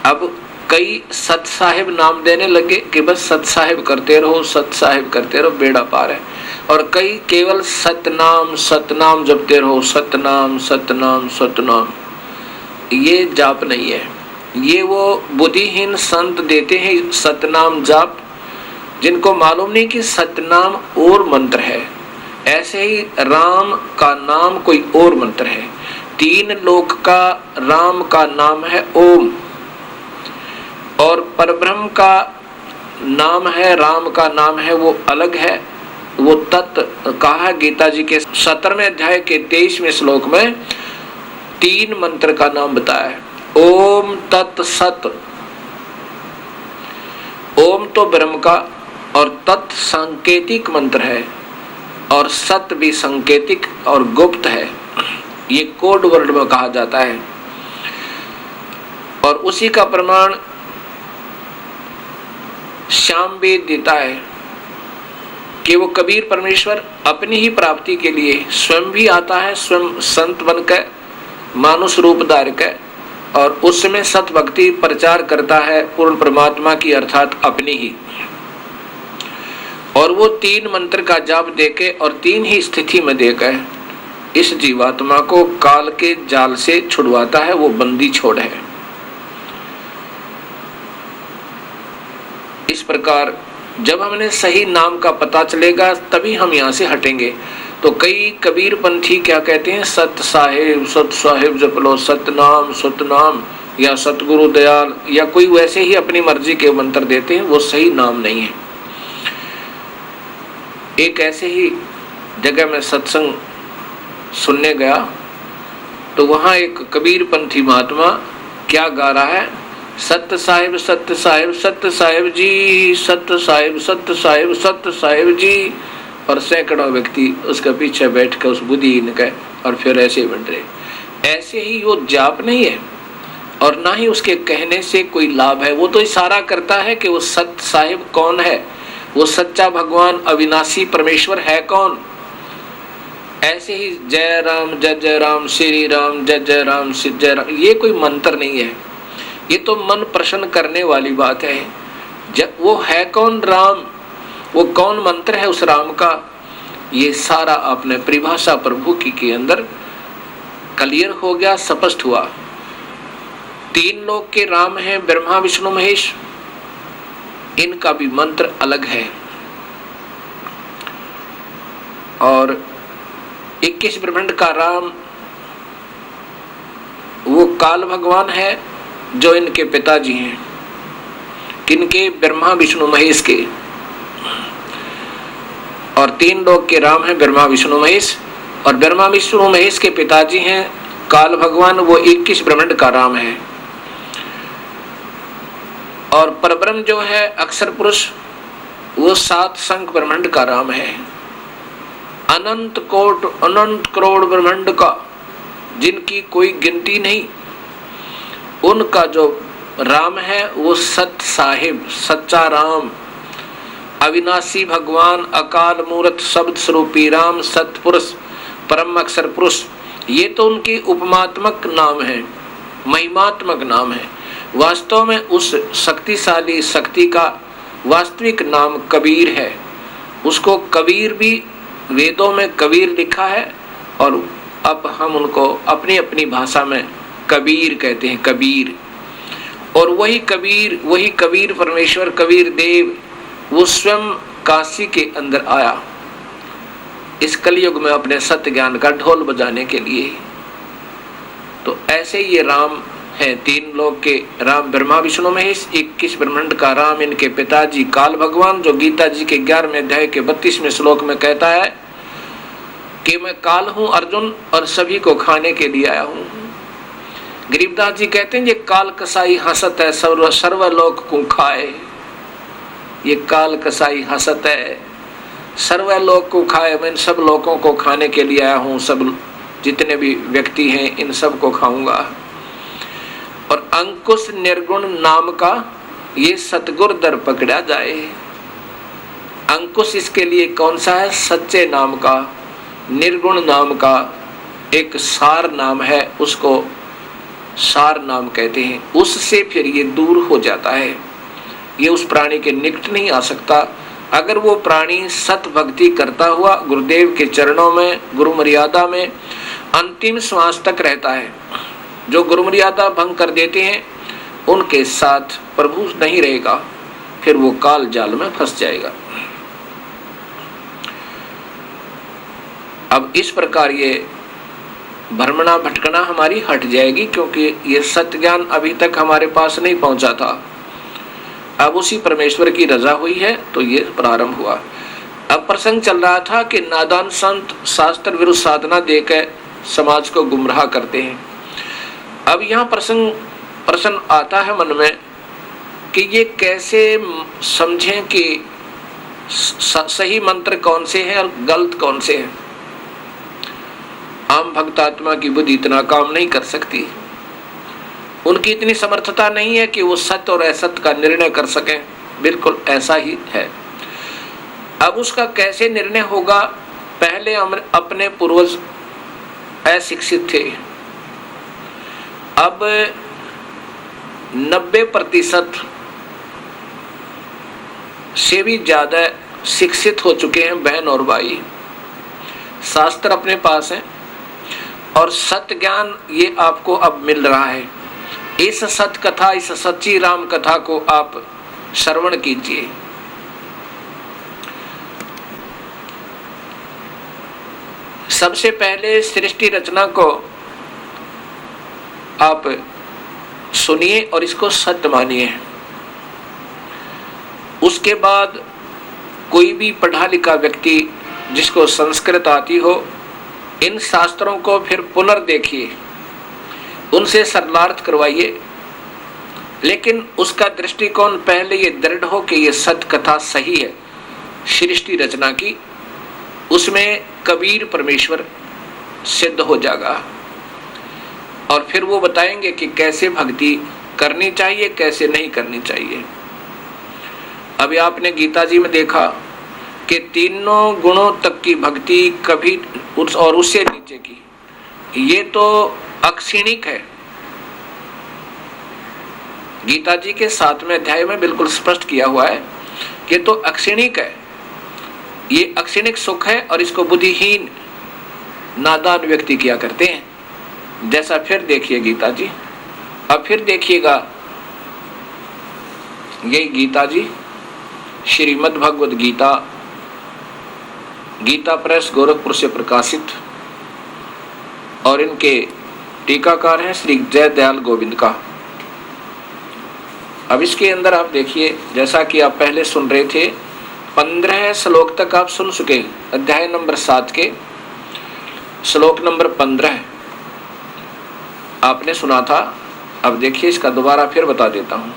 अब कई सत साहेब नाम देने लगे कि बस सत साहेब करते रहो, सत साहेब करते रहो, बेड़ा पार है। और कई केवल सतनाम जपते रहो, सतनाम सतनाम सतनाम। ये जाप नहीं है, ये वो बुद्धिहीन संत देते हैं सतनाम जाप, जिनको मालूम नहीं कि सतनाम और मंत्र है। ऐसे ही राम का नाम कोई और मंत्र है। 3 लोक का राम का नाम है ओम, और परब्रह्म का नाम है, राम का नाम है, वो अलग है। वो तत् कहा गीता जी के 17वें अध्याय के 23वें श्लोक में 3 मंत्र का नाम बताया है। ओम तत् सत। ओम तो ब्रह्म का और तत् सांकेतिक मंत्र है, और सत भी सांकेतिक और गुप्त है। ये कोड वर्ड में कहा जाता है। और उसी का प्रमाण श्याम वेद देता है कि वो कबीर परमेश्वर अपनी ही प्राप्ति के लिए स्वयं भी आता है, स्वयं संत बनकर मानुष रूप धार कर, और उसमें सत भक्ति प्रचार करता है पूर्ण परमात्मा की, अर्थात अपनी ही। और वो 3 मंत्र का जाप देके और 3 ही स्थिति में देकर इस जीवात्मा को काल के जाल से छुड़वाता है। वो बंदी छोड़ है। इस प्रकार जब हमें सही नाम का पता चलेगा तभी हम यहाँ से हटेंगे। तो कई कबीर पंथी क्या कहते हैं, सत साहेब जप लो, सतनाम सतनाम, या सतगुरु दयाल, या कोई वैसे ही अपनी मर्जी के मंत्र देते हैं। वो सही नाम नहीं है। एक ऐसे ही जगह में सत्संग सुनने गया तो वहां एक कबीर पंथी महात्मा क्या गा रहा है, सत्य साहिब सत्य साहिब सत्य साहिब जी, सत्य साहिब सत्य साहिब सत्य साहिब जी। और सैकड़ों व्यक्ति उसके पीछे बैठ कर उस बुद्धिहीन के और फिर ऐसे बन रहे। ऐसे ही वो जाप नहीं है, और ना ही उसके कहने से कोई लाभ है। वो तो इशारा करता है कि वो सत्य साहिब कौन है, वो सच्चा भगवान अविनाशी परमेश्वर है कौन। ऐसे ही जय राम श्री राम जय जय राम श्री जय राम, ये कोई मंत्र नहीं है। ये तो मन प्रसन्न करने वाली बात है। जब वो है कौन राम, वो कौन मंत्र है उस राम का, ये सारा आपने परिभाषा प्रभु की के अंदर क्लियर हो गया, स्पष्ट हुआ। 3 लोक के राम हैं, ब्रह्मा विष्णु महेश, इनका भी मंत्र अलग है। और 21 ब्रह्मांड का राम वो काल भगवान है, जो इनके पिताजी हैं, किनके, ब्रह्मा विष्णु महेश के। और 3 लोक के राम हैं ब्रह्मा विष्णु महेश, और ब्रह्मा विष्णु महेश के पिताजी हैं काल भगवान, वो 21 ब्रह्मांड का राम है। और परब्रह्म जो है अक्षर पुरुष, वो 7 संख्य ब्रह्मांड का राम है। अनंत करोड़ ब्रह्मांड का, जिनकी कोई गिनती नहीं, उनका जो राम है वो सत साहिब, सच्चा राम, अविनाशी भगवान, अकाल मूर्त शब्द स्वरूपी राम, सतपुरुष, परम अक्षर पुरुष। ये तो उनकी उपमात्मक नाम है, महिमात्मक नाम है। वास्तव में उस शक्तिशाली शक्ति का वास्तविक नाम कबीर है। उसको कबीर भी वेदों में कबीर लिखा है, और अब हम उनको अपनी अपनी भाषा में कबीर कहते हैं, कबीर। और वही कबीर परमेश्वर, कबीर देव, वो स्वयं काशी के अंदर आया इस कलयुग में अपने सत्य ज्ञान का ढोल बजाने के लिए। तो ऐसे ये राम हैं, 3 लोक के राम, ब्रह्मा विष्णु महेश, 21 ब्रह्मांड का राम, इनके पिताजी काल भगवान, जो गीता जी के 11वें अध्याय के 32वें श्लोक में कहता है कि मैं काल हूं अर्जुन, और सभी को खाने के लिए आया हूं। गरीबदास जी कहते हैं ये काल कसाई हंसत है सर्वलोक को खाए। ये काल कसाई हंसत है सर्वलोक को खाए, मैं इन सब लोगों को खाने के लिए आया हूँ, सब जितने भी व्यक्ति हैं इन सब को खाऊंगा। और अंकुश निर्गुण नाम का ये सतगुर दर पकड़ा जाए। अंकुश इसके लिए कौन सा है? सच्चे नाम का, निर्गुण नाम का एक सार नाम है, उसको सार नाम कहते हैं। उससे फिर ये दूर हो जाता है, ये उस प्राणी के निकट नहीं आ सकता। अगर वो प्राणी सत भक्ति करता हुआ गुरुदेव के चरणों में, गुरु मर्यादा में अंतिम श्वास तक रहता है, जो गुरु मर्यादा भंग कर देते हैं उनके साथ प्रभु नहीं रहेगा, फिर वो काल जाल में फंस जाएगा। अब इस प्रकार ये भ्रमणा भटकना हमारी हट जाएगी, क्योंकि ये सत्य ज्ञान अभी तक हमारे पास नहीं पहुंचा था। अब उसी परमेश्वर की रजा हुई है तो ये प्रारंभ हुआ। अब प्रसंग चल रहा था कि नादान संत शास्त्र विरुद्ध साधना देकर समाज को गुमराह करते हैं। अब यहाँ प्रश्न आता है मन में कि ये कैसे समझें कि सही मंत्र कौन से हैं और गलत कौन से हैं। आम भक्तात्मा की बुद्धि इतना काम नहीं कर सकती, उनकी इतनी समर्थता नहीं है कि वो सत्य और असत्य का निर्णय कर सकें। बिल्कुल ऐसा ही है। अब उसका कैसे निर्णय होगा? पहले हम अपने पूर्वज अशिक्षित थे, अब 90% से भी ज्यादा शिक्षित हो चुके हैं बहन और भाई। शास्त्र अपने पास है और सत्य ज्ञान ये आपको अब मिल रहा है। इस सत्य कथा, इस सच्ची राम कथा को आप श्रवण कीजिए। सबसे पहले सृष्टि रचना को आप सुनिए और इसको सत्य मानिए। उसके बाद कोई भी पढ़ा लिखा व्यक्ति जिसको संस्कृत आती हो, इन शास्त्रों को फिर पुनर्देखिए, उनसे सरलार्थ करवाइए, लेकिन उसका दृष्टिकोण पहले ये दृढ़ हो कि ये सत्य कथा सही है सृष्टि रचना की। उसमें कबीर परमेश्वर सिद्ध हो जाएगा और फिर वो बताएंगे कि कैसे भक्ति करनी चाहिए, कैसे नहीं करनी चाहिए। अभी आपने गीता जी में देखा कि तीनों गुणों तक की भक्ति कभी और उससे नीचे की, ये तो अक्षिणिक है। गीता जी के 7वें अध्याय में बिल्कुल स्पष्ट किया हुआ है कि तो अक्षिणिक है, ये अक्षिणिक सुख है और इसको बुद्धिहीन नादान व्यक्ति किया करते हैं। जैसा फिर देखिए गीता जी, अब फिर देखिएगा ये गीता जी श्रीमद् भगवद गीता, गीता प्रेस गोरखपुर से प्रकाशित, और इनके टीकाकार हैं श्री जय दयाल गोविंद का। अब इसके अंदर आप देखिए, जैसा कि आप पहले सुन रहे थे, 15 श्लोक तक आप सुन चुके। अध्याय नंबर 7 के श्लोक नंबर 15 आपने सुना था। अब देखिए इसका दोबारा फिर बता देता हूं,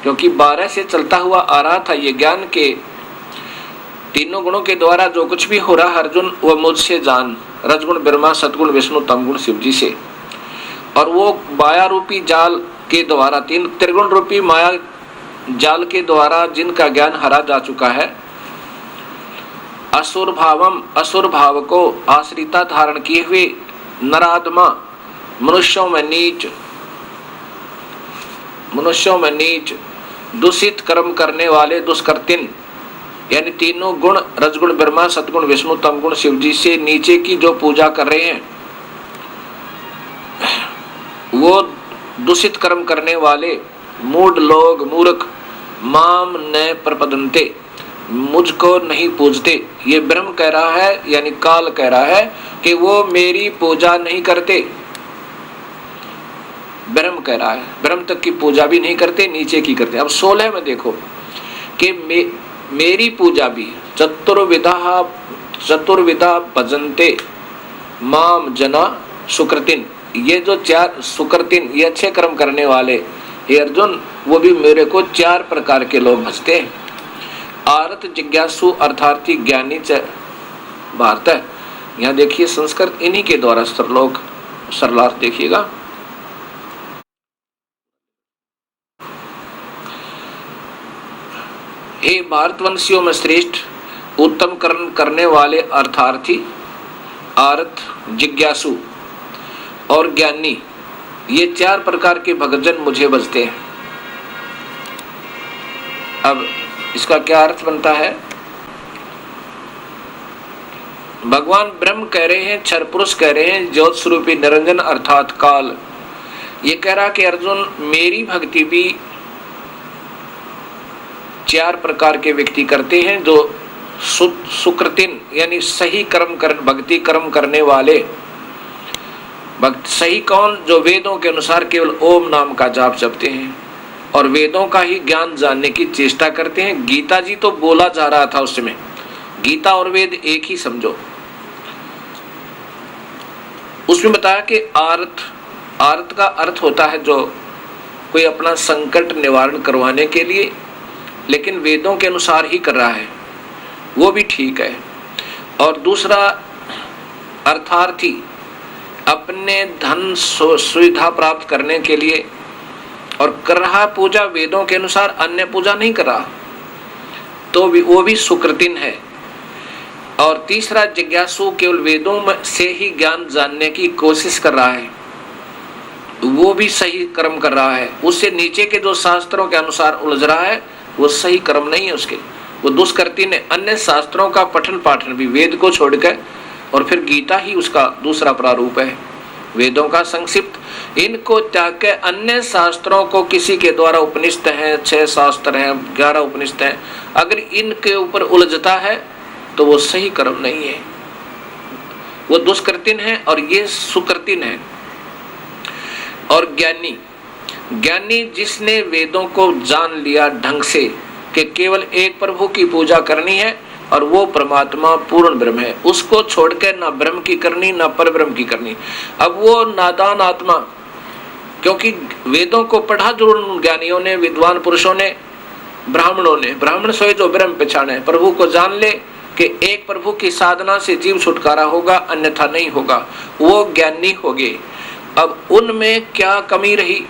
क्योंकि 12 से चलता हुआ आ रहा था ये ज्ञान के तीनों गुणों के द्वारा जो कुछ भी हो रहा अर्जुन, वह मुझसे जान, रजगुण ब्रह्मा, सतगुण विष्णु, तमगुण शिव जी से। और वो माया रूपी जाल के द्वारा, तीन त्रिगुण रूपी माया जाल के द्वारा जिनका ज्ञान हरा जा चुका है, असुर भावम, असुर भाव को आश्रिता धारण किए हुए नराधमा, मनुष्यों में नीच दूषित कर्म करने वाले दुष्कृतिन, यानी तीनों गुण रजगुण ब्रह्मा, सतगुण विष्णु, तमगुण शिव जी से नीचे की जो पूजा कर रहे हैं, वो दूषित कर्म करने वाले मूढ़ लोग, मूर्ख, माम न प्रपदन्ते, मुझको नहीं पूजते। ये ब्रह्म कह रहा है, यानी काल कह रहा है कि वो मेरी पूजा नहीं करते। ब्रह्म कह रहा है, ब्रह्म तक की पूजा भी नहीं करते, नीचे की करते। अब 16 में देखो कि मेरी पूजा भी चतुर्विधा भजन्ते माम जना सुकृतिन, ये जो चार सुकृतिन, ये अच्छे कर्म करने वाले, हे अर्जुन, वो भी मेरे को चार प्रकार के लोग भजते हैं। आरत, जिज्ञासु, अर्थार्थी, ज्ञानी च भारत है। यहाँ देखिए संस्कृत इन्हीं के द्वारा सरलार्थ देखिएगा। हे भारतवंशियों में श्रेष्ठ, उत्तम कर्म करने वाले अर्थार्थी, आरत, जिज्ञासु और ज्ञानी, ये चार प्रकार के भक्तजन मुझे भजते हैं। अब इसका क्या अर्थ बनता है? भगवान ब्रह्म कह रहे हैं, क्षर पुरुष कह रहे हैं, ज्योत स्वरूपी निरंजन अर्थात काल, ये कह रहा कि अर्जुन, मेरी भक्ति भी चार प्रकार के व्यक्ति करते हैं, जो सुकृतिन यानी सही कर्म भक्ति कर्म करने वाले। भक्त सही कौन? जो वेदों के अनुसार केवल ओम नाम का जाप जपते हैं और वेदों का ही ज्ञान जानने की चेष्टा करते हैं। गीता जी तो बोला जा रहा था उस समय, गीता और वेद एक ही समझो। उसमें बताया कि आर्त का अर्थ होता है जो कोई अपना संकट निवारण करवाने के लिए, लेकिन वेदों के अनुसार ही कर रहा है, वो भी ठीक है। और दूसरा अर्थार्थी, अपने धन सुविधा प्राप्त करने के लिए और कर रहा पूजा वेदों के अनुसार, अन्य पूजा नहीं कर रहा, तो वो भी सुकृतिन है। और तीसरा जिज्ञासु, केवल वेदों में से ही ज्ञान जानने की कोशिश कर रहा है, वो भी सही कर्म कर रहा है। उससे नीचे के जो शास्त्रों के अनुसार उलझ रहा है, वो सही कर्म नहीं है उसके, वो दुष्कृतिन है। अन्य शास्त्रों का पठन पाठन भी वेद को छोड़कर, और फिर गीता ही उसका दूसरा प्रारूप है, वेदों का संक्षिप्त। इनको त्याग के अन्य शास्त्रों को किसी के द्वारा उपनिषद हैं, 6 शास्त्र हैं, 11 उपनिषद हैं, अगर इनके ऊपर उलझता है तो वो सही कर्म नहीं है, वो दुष्कृतिन है और ये सुकृतिन है। और ज्ञानी जिसने वेदों को जान लिया ढंग से कि केवल एक प्रभु की पूजा करनी है और वो परमात्मा पूर्ण ब्रह्म है, उसको छोड़कर ना ब्रह्म की करनी ना पर ब्रह्म की करनी। अब वो नादान आत्मा, क्योंकि वेदों को पढ़ा जरूर ज्ञानियों ने, विद्वान पुरुषों ने, ब्राह्मणों ने, ब्राह्मण सोए जो ब्रह्म पहचाने, प्रभु को जान ले कि एक प्रभु की साधना से जीव छुटकारा होगा, अन्यथा नहीं होगा, वो ज्ञानी हो गए। अब उनमें क्या कमी रही?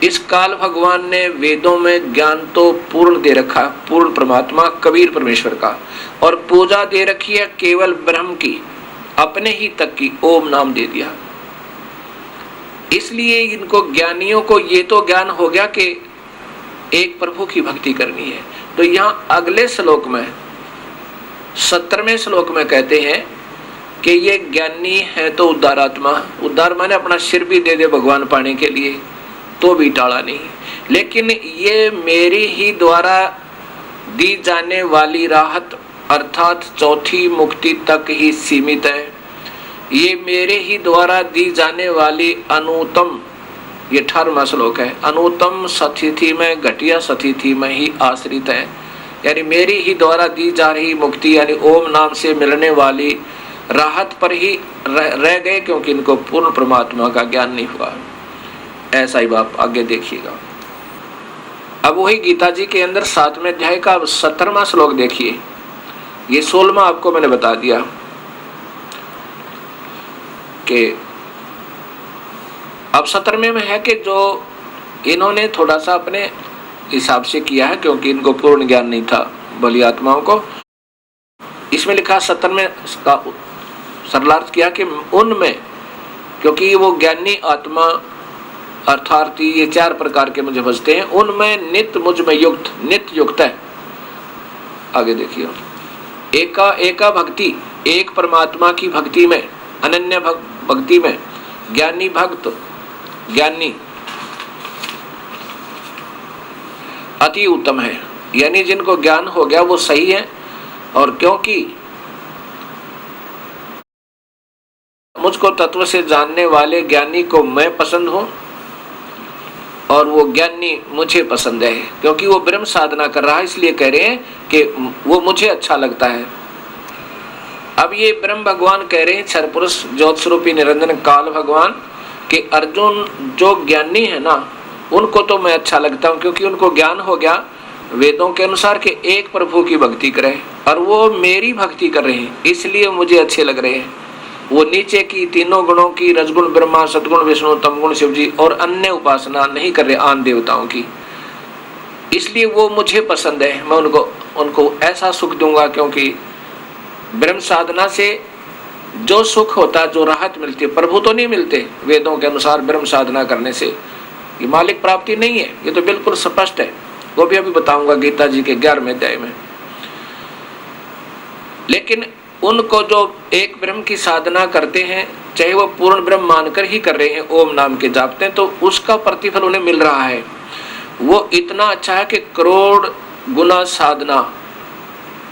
इस काल भगवान ने वेदों में ज्ञान तो पूर्ण दे रखा, पूर्ण परमात्मा कबीर परमेश्वर का, और पूजा दे रखी है केवल ब्रह्म की, अपने ही तक की ओम नाम दे दिया। इसलिए इनको ज्ञानियों को ये तो ज्ञान हो गया कि एक प्रभु की भक्ति करनी है। तो यहाँ अगले श्लोक में 17वें श्लोक में कहते हैं कि ये ज्ञानी है तो उद्धारात्मा, उद्धार माने अपना सिर भी दे दे भगवान पाने के लिए तो भी टाला नहीं, लेकिन ये मेरी ही द्वारा दी जाने वाली राहत अर्थात चौथी मुक्ति तक ही सीमित है। ये मेरे ही द्वारा दी जाने वाली अनुत्तम, ये 18वां श्लोक है, अनुत्तम सतिथि में, घटिया सतिथि में ही आश्रित है। यानी मेरी ही द्वारा दी जा रही मुक्ति यानी ओम नाम से मिलने वाली राहत पर ही रह गए, क्योंकि इनको पूर्ण परमात्मा का ज्ञान नहीं हुआ। ऐसा ही आप आगे देखिएगा। अब वही गीता जी के अंदर 7वें अध्याय का 17वां श्लोक देखिए, ये 16वां आपको मैंने बता दिया कि अब 17वें में है कि जो इन्होंने थोड़ा सा अपने हिसाब से किया है, क्योंकि इनको पूर्ण ज्ञान नहीं था बलि आत्माओं को। इसमें लिखा 17वें का सरलार्थ किया कि उनमें, क्योंकि वो ज्ञानी आत्मा अर्थात ये 4 प्रकार के मुझे भजते हैं, उनमें नित्य मुझ में युक्त, नित्य युक्त है। आगे देखिए, एका भक्ति, एक परमात्मा की भक्ति में, अनन्य भक्ति में ज्ञानी भक्त, ज्ञानी अति उत्तम है। यानी जिनको ज्ञान हो गया वो सही है, और क्योंकि मुझको तत्व से जानने वाले ज्ञानी को मैं पसंद हूं और वो ज्ञानी मुझे पसंद है, क्योंकि वो ब्रह्म साधना कर रहा है, इसलिए कह रहे हैं कि वो मुझे अच्छा लगता है। अब ये ब्रह्म भगवान कह रहे हैं, क्षर पुरुष ज्योत स्वरूपी निरंजन काल भगवान, कि अर्जुन जो ज्ञानी है ना, उनको तो मैं अच्छा लगता हूँ, क्योंकि उनको ज्ञान हो गया वेदों के अनुसार कि एक प्रभु की भक्ति करें, और वो मेरी भक्ति कर रहे हैं, इसलिए मुझे अच्छे लग रहे हैं। वो नीचे की तीनों गुणों की, रजगुण ब्रह्मा, सदगुण विष्णु, तमगुण शिव जी, और अन्य उपासना नहीं कर रहे आन देवताओं की, इसलिए वो मुझे पसंद है। मैं उनको ऐसा सुख दूंगा, क्योंकि ब्रह्म साधना से जो सुख होता है, जो राहत मिलती है, प्रभु तो नहीं मिलते वेदों के अनुसार ब्रह्म साधना करने से, ये मालिक प्राप्ति नहीं है, ये तो बिल्कुल स्पष्ट है। वो भी अभी बताऊंगा गीता जी के 11वें अध्याय में। लेकिन उनको जो एक ब्रह्म की साधना करते हैं, चाहे वो पूर्ण ब्रह्म मानकर ही कर रहे हैं, ओम नाम के जापते हैं, तो उसका प्रतिफल उन्हें मिल रहा है। वो इतना अच्छा है कि करोड़ गुना साधना,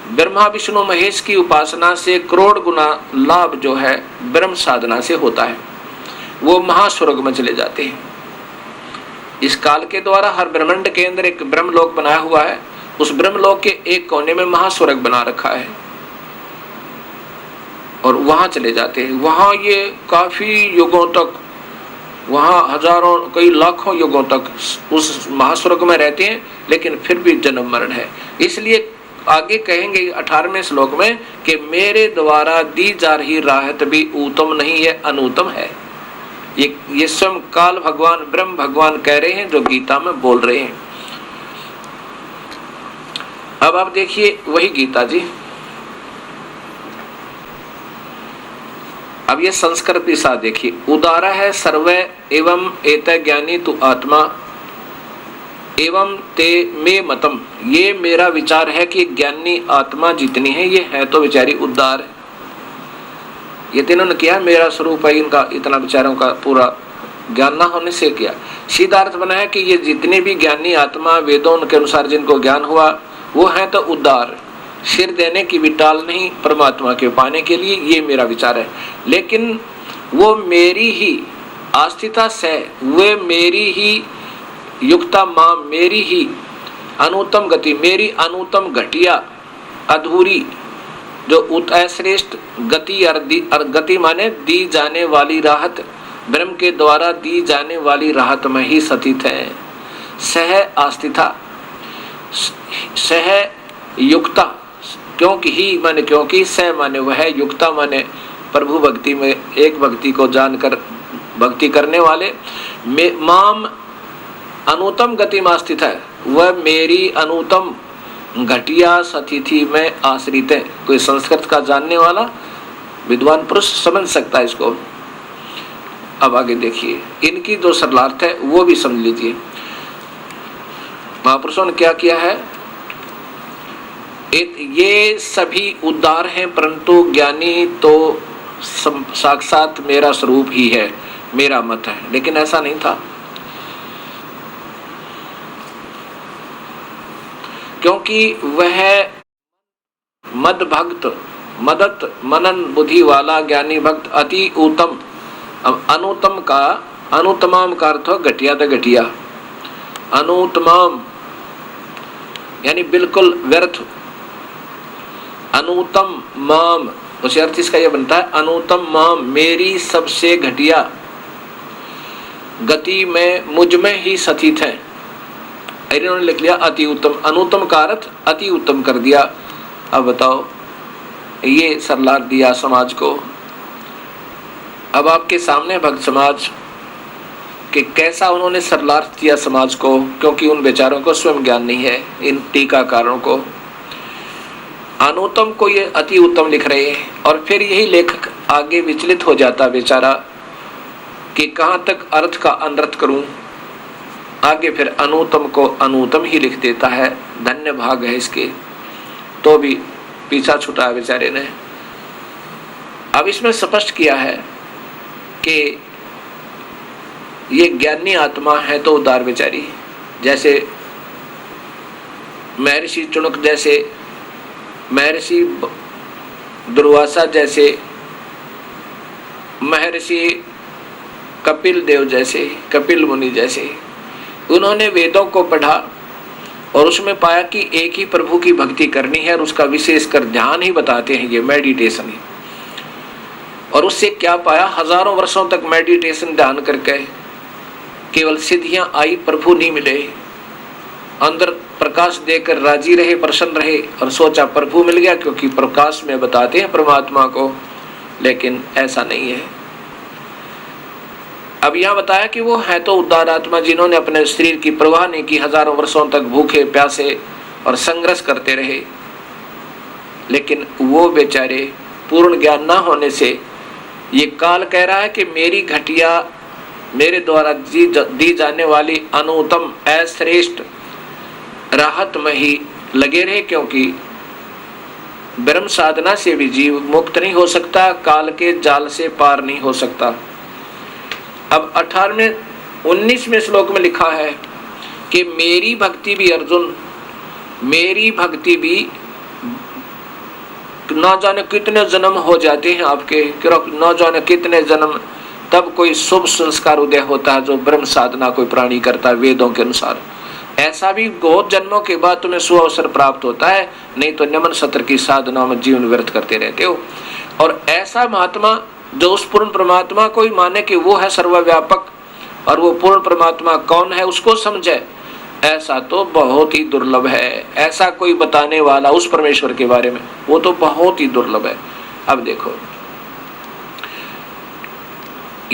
ब्रह्मा विष्णु महेश की उपासना से करोड़ गुना लाभ जो है ब्रह्म साधना से होता है। वो महास्वर्ग में चले जाते हैं। इस काल के द्वारा हर ब्रह्मांड के अंदर एक ब्रह्मलोक बनाया हुआ है, उस ब्रह्मलोक के एक कोने में महास्वर्ग बना रखा है, और वहां चले जाते हैं। वहां ये काफी युगों तक, वहां हजारों कई लाखों युगों तक उस महास्वर्ग में रहते हैं, लेकिन फिर भी जन्म मरण है। इसलिए आगे कहेंगे 18वें श्लोक में कि मेरे द्वारा दी जा रही राहत भी उत्तम नहीं है, अनुत्तम है। ये स्वयं काल भगवान, ब्रह्म भगवान कह रहे हैं, जो गीता में बोल रहे हैं। अब आप देखिए वही गीता जी, अब ये संस्कृत के साथ देखिए। उदारा है सर्वे एवं एत ज्ञानी तु आत्मा एवं ते मे मतम। ये मेरा विचार है कि ज्ञानी आत्मा जितनी है, ये है तो बेचारी उदार है। ये तीनों ने किया, मेरा स्वरूप है इनका, इतना बेचारों का पूरा ज्ञान ना होने से किया। सीधा अर्थ बना है कि ये जितनी भी ज्ञानी आत्मा वेदों के अनुसार जिनको ज्ञान हुआ, वो है तो उदार, सिर देने की भी टाल नहीं परमात्मा के पाने के लिए। ये मेरा विचार है। लेकिन वो मेरी ही आस्थिता से, वे मेरी ही युक्ता मां, मेरी ही अनुत्तम गति, मेरी अनुत्तम घटिया अधूरी जो उत्श्रेष्ठ गति, और गति माने दी जाने वाली राहत, ब्रह्म के द्वारा दी जाने वाली राहत में ही स्थित है। सह आस्थिता, सह युक्ता, क्योंकि ही माने क्योंकि, सह माने वह, युक्ता माने प्रभु भक्ति में एक भक्ति को जानकर भक्ति करने वाले, माम अनुत्तम गति में स्थित है, वह मेरी अनुत्तम घटिया सतिथि में आश्रित है। कोई संस्कृत का जानने वाला विद्वान पुरुष समझ सकता है इसको। अब आगे देखिए, इनकी जो सरलार्थ है वो भी समझ लीजिए। महापुरुषों ने क्या किया है, ये सभी उदार हैं, परंतु ज्ञानी तो साक्षात मेरा स्वरूप ही है, मेरा मत है। लेकिन ऐसा नहीं था, क्योंकि वह मद भक्त, मदत मनन बुद्धि वाला ज्ञानी भक्त अति उत्तम। अब अनुत्तम का, अनुत्तमाम का अर्थ हो घटिया तो घटिया, अनुत्तमाम यानी बिल्कुल व्यर्थ, अनुत्तम माम, उसे अर्थ इसका यह बनता है अनुत्तम माम, मेरी सबसे घटिया गति में मुझ में ही स्थित है। इन्होंने लिख लिया अति उत्तम, अनुत्तम का अर्थ अति उत्तम कर दिया। अब बताओ, ये सरलार दिया समाज को। अब आपके सामने भक्त समाज कि कैसा उन्होंने सरलार्थ दिया समाज को, क्योंकि उन बेचारों को स्वयं ज्ञान नहीं है। इन टीकाकारों को अनुत्तम को ये अति उत्तम लिख रहे हैं, और फिर यही लेखक आगे विचलित हो जाता बेचारा कि कहाँ तक अर्थ का अनर्थ करूं। आगे फिर अनुत्तम को अनुत्तम ही लिख देता है। धन्य भाग है इसके, तो भी पीछा छुटा है बेचारे ने। अब इसमें स्पष्ट किया है कि ये ज्ञानी आत्मा है तो उदार बेचारी, जैसे महर्षि चुनक जैसे, महर्षि दुर्वासा जैसे, महर्षि कपिल देव जैसे, कपिल मुनि जैसे, उन्होंने वेदों को पढ़ा और उसमें पाया कि एक ही प्रभु की भक्ति करनी है, और उसका विशेष कर ध्यान ही बताते हैं, ये मेडिटेशन ही। और उससे क्या पाया? हजारों वर्षों तक मेडिटेशन ध्यान करके केवल सिद्धियां आई, प्रभु नहीं मिले। अंदर प्रकाश देकर राजी रहे, प्रसन्न रहे और सोचा प्रभु मिल गया, क्योंकि प्रकाश में बताते हैं परमात्मा को, लेकिन ऐसा नहीं है। अब यहां बताया कि वो है तो उदार आत्मा, जिन्होंने अपने शरीर की परवाह नहीं की, हजारों वर्षों तक भूखे प्यासे और संघर्ष करते रहे, लेकिन वो बेचारे पूर्ण ज्ञान ना होने से ये काल कह रहा है कि मेरी घटिया, मेरे द्वारा दी जाने वाली अनुत्तम अश्रेष्ठ राहत में ही लगे रहे, क्योंकि ब्रह्म साधना से भी जीव मुक्त नहीं हो सकता, काल के जाल से पार नहीं हो सकता। अब 19वें श्लोक में लिखा है कि मेरी भक्ति भी अर्जुन, मेरी भक्ति भी ना जाने कितने जन्म हो जाते हैं आपके, ना जाने कितने जन्म, तब कोई शुभ संस्कार उदय होता है जो ब्रह्म साधना कोई प्राणी करता है वेदों के अनुसार। ऐसा भी बहुत जन्मों के बाद तुम्हें सुअवसर प्राप्त होता है, नहीं तो नमन सत्र की साधना में जीवन व्यर्थ करते रहते हो। और ऐसा महात्मा जो उस पूर्ण परमात्मा को ही माने कि वो है सर्वव्यापक, और वो पूर्ण परमात्मा कौन है उसको समझे, ऐसा तो बहुत ही दुर्लभ है। ऐसा कोई बताने वाला उस परमेश्वर के बारे में, वो तो बहुत ही दुर्लभ है। अब देखो,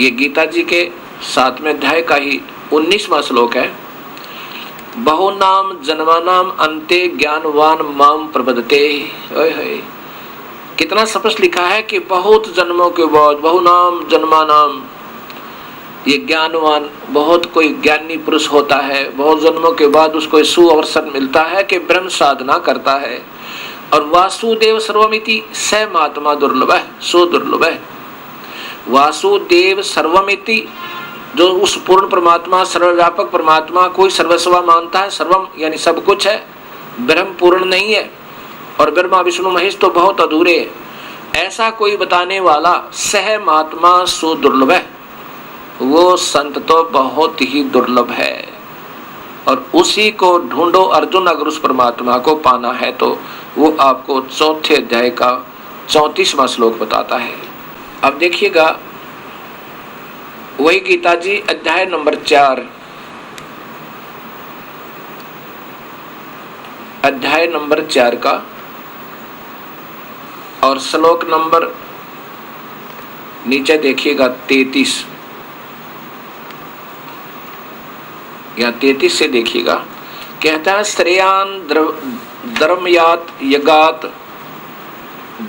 ये गीता जी के 7वें अध्याय का ही 19वां श्लोक है। बहुनाम जन्मानाम अन्ते ज्ञानवान माम प्रबदते। कितना स्पष्ट लिखा है कि बहुत जन्मों के बाद, बहुनाम जन्मानाम, ये ज्ञानवान, बहुत कोई ज्ञानी पुरुष होता है, बहुत जन्मों के बाद उसको सुअवसर मिलता है कि ब्रह्म साधना करता है। और वासुदेव सर्वमिति स महात्मा दुर्लभ है, सो दुर्लभ है। वासुदेव सर्वमिति, जो उस पूर्ण परमात्मा, सर्वव्यापक परमात्मा कोई सर्वस्वा मानता है, सर्वम यानी सब कुछ है, ब्रह्म पूर्ण नहीं है, और ब्रह्मा विष्णु महेश तो बहुत अधूरे है। ऐसा कोई बताने वाला सह महात्मा सो दुर्लभ है, वो संत तो बहुत ही दुर्लभ है। और उसी को ढूंढो अर्जुन, अगर उस परमात्मा को पाना है तो वो आपको 4थे अध्याय का 34वां श्लोक बताता है। अब देखिएगा, वही गीता जी अध्याय नंबर 4, अध्याय नंबर 4 का और श्लोक नंबर नीचे देखिएगा 33 या 33 से देखिएगा। कहता है श्रेयान धर्मयात यगात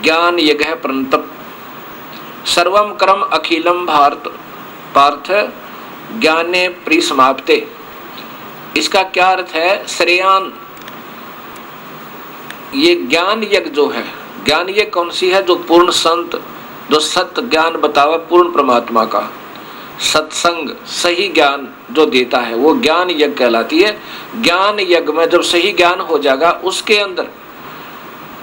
ज्ञान यज्ञ प्रणतप सर्वम कर्म अखिलम भारत पार्थ ज्ञाने परिसमाप्ते। इसका क्या अर्थ है? श्रेयान, ये ज्ञान यज्ञ जो है, ज्ञान यज्ञ कौन सी है? जो पूर्ण संत, जो सत्य ज्ञान बतावा पूर्ण परमात्मा का, सत्संग सही ज्ञान जो देता है, वो ज्ञान यज्ञ कहलाती है। ज्ञान यज्ञ में जब सही ज्ञान हो जाएगा, उसके अंदर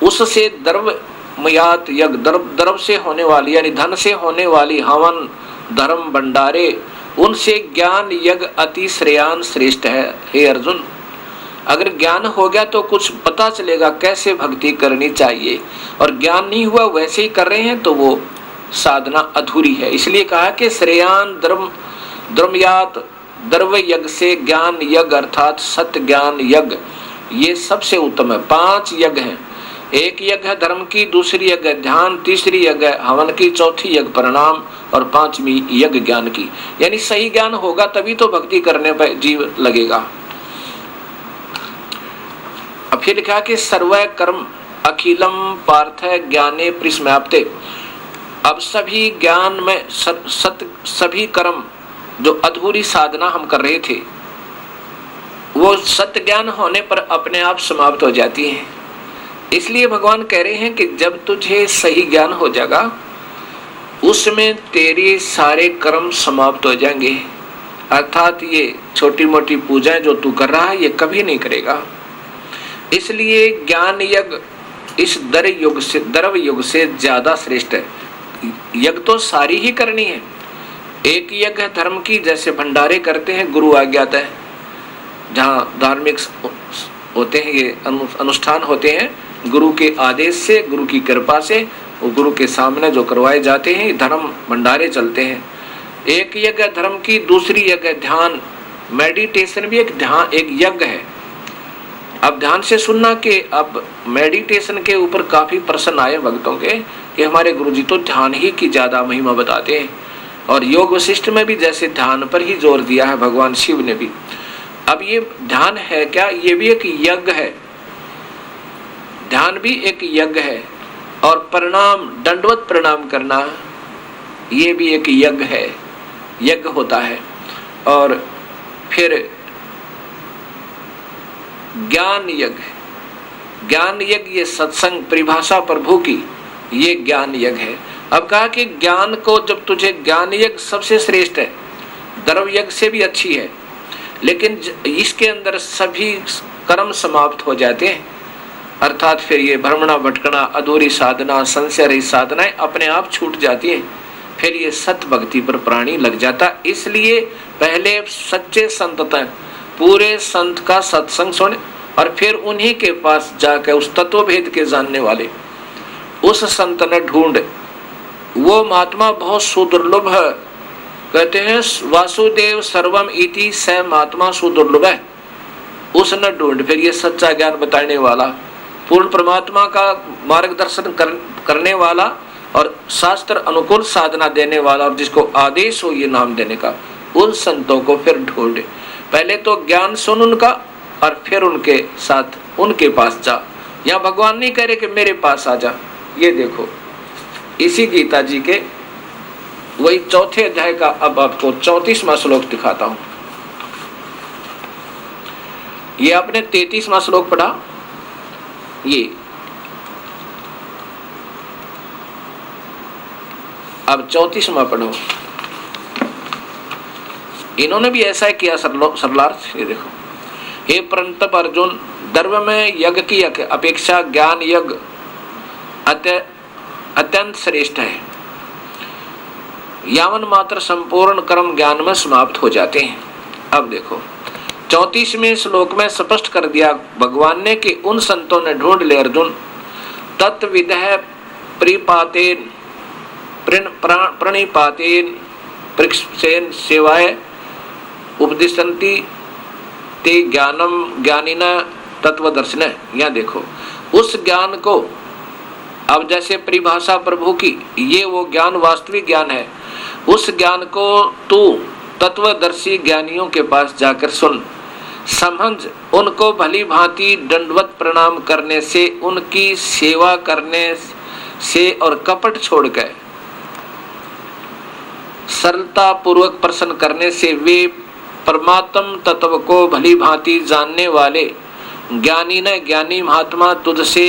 उससे द्रव्यमयात यज्ञ, द्रव्य से होने वाली यानी धन से होने वाली हवन धर्म भंडारे, उनसे ज्ञान यज्ञ अति श्रेयान श्रेष्ठ है। हे अर्जुन, अगर ज्ञान हो गया तो कुछ पता चलेगा कैसे भक्ति करनी चाहिए, और ज्ञान नहीं हुआ वैसे ही कर रहे हैं तो वो साधना अधूरी है। इसलिए कहा कि श्रेयान द्रव्यात द्रव्य यज्ञ से ज्ञान यज्ञ अर्थात सत्य ज्ञान यज्ञ, ये सबसे उत्तम है। 5 यज्ञ हैं, एक यज्ञ है धर्म की, दूसरी यज्ञ ध्यान, तीसरी यज्ञ हवन की, चौथी यज्ञ परिणाम और 5वीं यज्ञ ज्ञान की। यानी सही ज्ञान होगा तभी तो भक्ति करने पर जीव लगेगा। अब फिर लिखा कि सर्व कर्म अखिलम पार्थ ज्ञाने परिसमाप्ते। अब सभी ज्ञान में सभी कर्म जो अधूरी साधना हम कर रहे थे, वो सत्य ज्ञान होने पर अपने आप समाप्त हो जाती है। इसलिए भगवान कह रहे हैं कि जब तुझे सही ज्ञान हो जाएगा, उसमें तेरे सारे कर्म समाप्त हो जाएंगे। अर्थात ये छोटी मोटी पूजाएं जो तू कर रहा है, ये कभी नहीं करेगा। इसलिए ज्ञान यज्ञ इस द्रव्य युग से ज्यादा श्रेष्ठ है। यज्ञ तो सारी ही करनी है। एक यज्ञ धर्म की, जैसे भंडारे करते हैं गुरु आज्ञाता है, जहाँ धार्मिक होते हैं, ये अनुष्ठान होते हैं गुरु के आदेश से, गुरु की कृपा से वो गुरु के सामने जो करवाए जाते हैं, धर्म भंडारे चलते हैं। एक यज्ञ धर्म की, दूसरी यज्ञ ध्यान। मेडिटेशन भी एक ध्यान, एक यज्ञ है। अब ध्यान से सुनना कि अब मेडिटेशन के ऊपर काफी प्रश्न आए भक्तों के कि हमारे गुरुजी तो ध्यान ही की ज्यादा महिमा बताते हैं, और योग वशिष्ठ में भी जैसे ध्यान पर ही जोर दिया है भगवान शिव ने भी। अब ये ध्यान है क्या? ये भी एक यज्ञ है। ध्यान भी एक यज्ञ है, और प्रणाम, दंडवत प्रणाम करना, ये भी एक यज्ञ है, यज्ञ होता है। और फिर ज्ञान यज्ञ, ज्ञान यज्ञ ये सत्संग परिभाषा प्रभु की, ये ज्ञान यज्ञ है। अब कहा कि ज्ञान को जब तुझे, ज्ञान यज्ञ सबसे श्रेष्ठ है, द्रव्य यज्ञ से भी अच्छी है, लेकिन इसके अंदर सभी कर्म समाप्त हो जाते हैं, अर्थात फिर ये भ्रमणा भटकना, अधूरी साधना, संशय रहित साधनाएं अपने आप छूट जाती हैं, फिर ये सत भक्ति पर प्राणी लग जाता। इसलिए पहले सच्चे संत तक पूरे संत का सत्संग सुने, और फिर उन्हीं के पास जाकर उस तत्व भेद के जानने वाले उस संत ने ढूंढ। वो महात्मा बहुत सुदुर्लभ है, कहते हैं वासुदेव सर्वम इति स महात्मा सुदुर्लभ है। उसने ढूंढ, फिर ये सच्चा ज्ञान बताने वाला, पूर्ण परमात्मा का मार्गदर्शन करने वाला, और शास्त्र अनुकूल साधना देने वाला, और जिसको आदेश हो ये नाम देने का, उन संतों को फिर ढूंढे। पहले तो ज्ञान सुन उनका, और फिर उनके साथ उनके पास जा। यहाँ भगवान नहीं कह रहे कि मेरे पास आ जा। ये देखो इसी गीता जी के वही चौथे अध्याय का अब आपको 34वां श्लोक दिखाता हूं। ये आपने 33वां श्लोक पढ़ा, ये अब 34वां पढ़ो। इन्होंने भी ऐसा किया सरलार्थ। ये देखो, हे परंतप अर्जुन, द्रव्य में यज्ञ की अपेक्षा ज्ञान यज्ञ अत्यंत श्रेष्ठ है। यावन मात्र संपूर्ण कर्म ज्ञान में समाप्त हो जाते हैं। अब देखो 34वें श्लोक में स्पष्ट कर दिया भगवान ने कि उन संतों ने ढूंढ ले अर्जुन, तत्विदः प्रिपातेन प्रणिपातेन पृक्षसेन सेवाय उपदिशन्ति ते ज्ञानम ज्ञानिना तत्वदर्शिन। यहाँ देखो उस ज्ञान को, अब जैसे परिभाषा प्रभु की, ये वो ज्ञान वास्तविक ज्ञान है, उस ज्ञान को तू तत्वदर्शी ज्ञानियों के पास जाकर सुन, समझ, उनको भली भांति दंडवत प्रणाम करने से, उनकी सेवा करने से और कपट छोड़कर सरलता पूर्वक प्रश्न करने से वे परमात्म तत्व को भली भांति जानने वाले ज्ञानी न ज्ञानी महात्मा तुझसे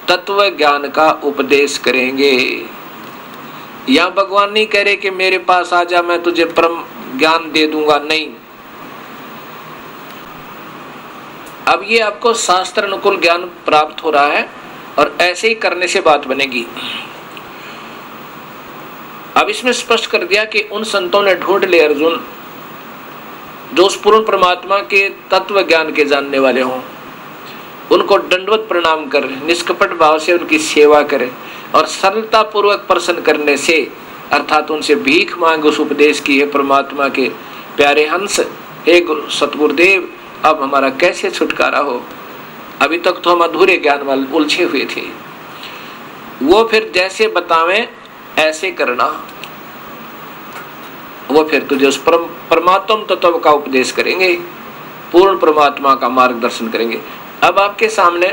तत्व ज्ञान का उपदेश करेंगे। यहाँ भगवान नहीं कह रहे कि मेरे पास आ जा, मैं तुझे परम ज्ञान दे दूंगा, नहीं। अब ये आपको शास्त्र अनुकूल ज्ञान प्राप्त हो रहा है, और ऐसे ही करने से बात बनेगी। अब इसमें स्पष्ट कर दिया कि उन संतों ने ढूंढ ले अर्जुन जो उस पूर्ण परमात्मा के तत्व ज्ञान के जानने वाले हों, उनको दंडवत प्रणाम कर निष्कपट भाव से उनकी सेवा करे, और सरलता पूर्वक प्रश्न करने से, अर्थात उनसे भीख मांग उस उपदेश की, है परमात्मा के प्यारे हंस, हे सतगुरुदेव, अब हमारा कैसे छुटकारा हो, अभी तक तो हम अधूरे ज्ञान वाले उलझे हुए थे। वो फिर जैसे बतावें ऐसे करना, वो फिर तुझे उस परमात्म तत्व का उपदेश करेंगे, पूर्ण परमात्मा का मार्गदर्शन करेंगे। अब आपके सामने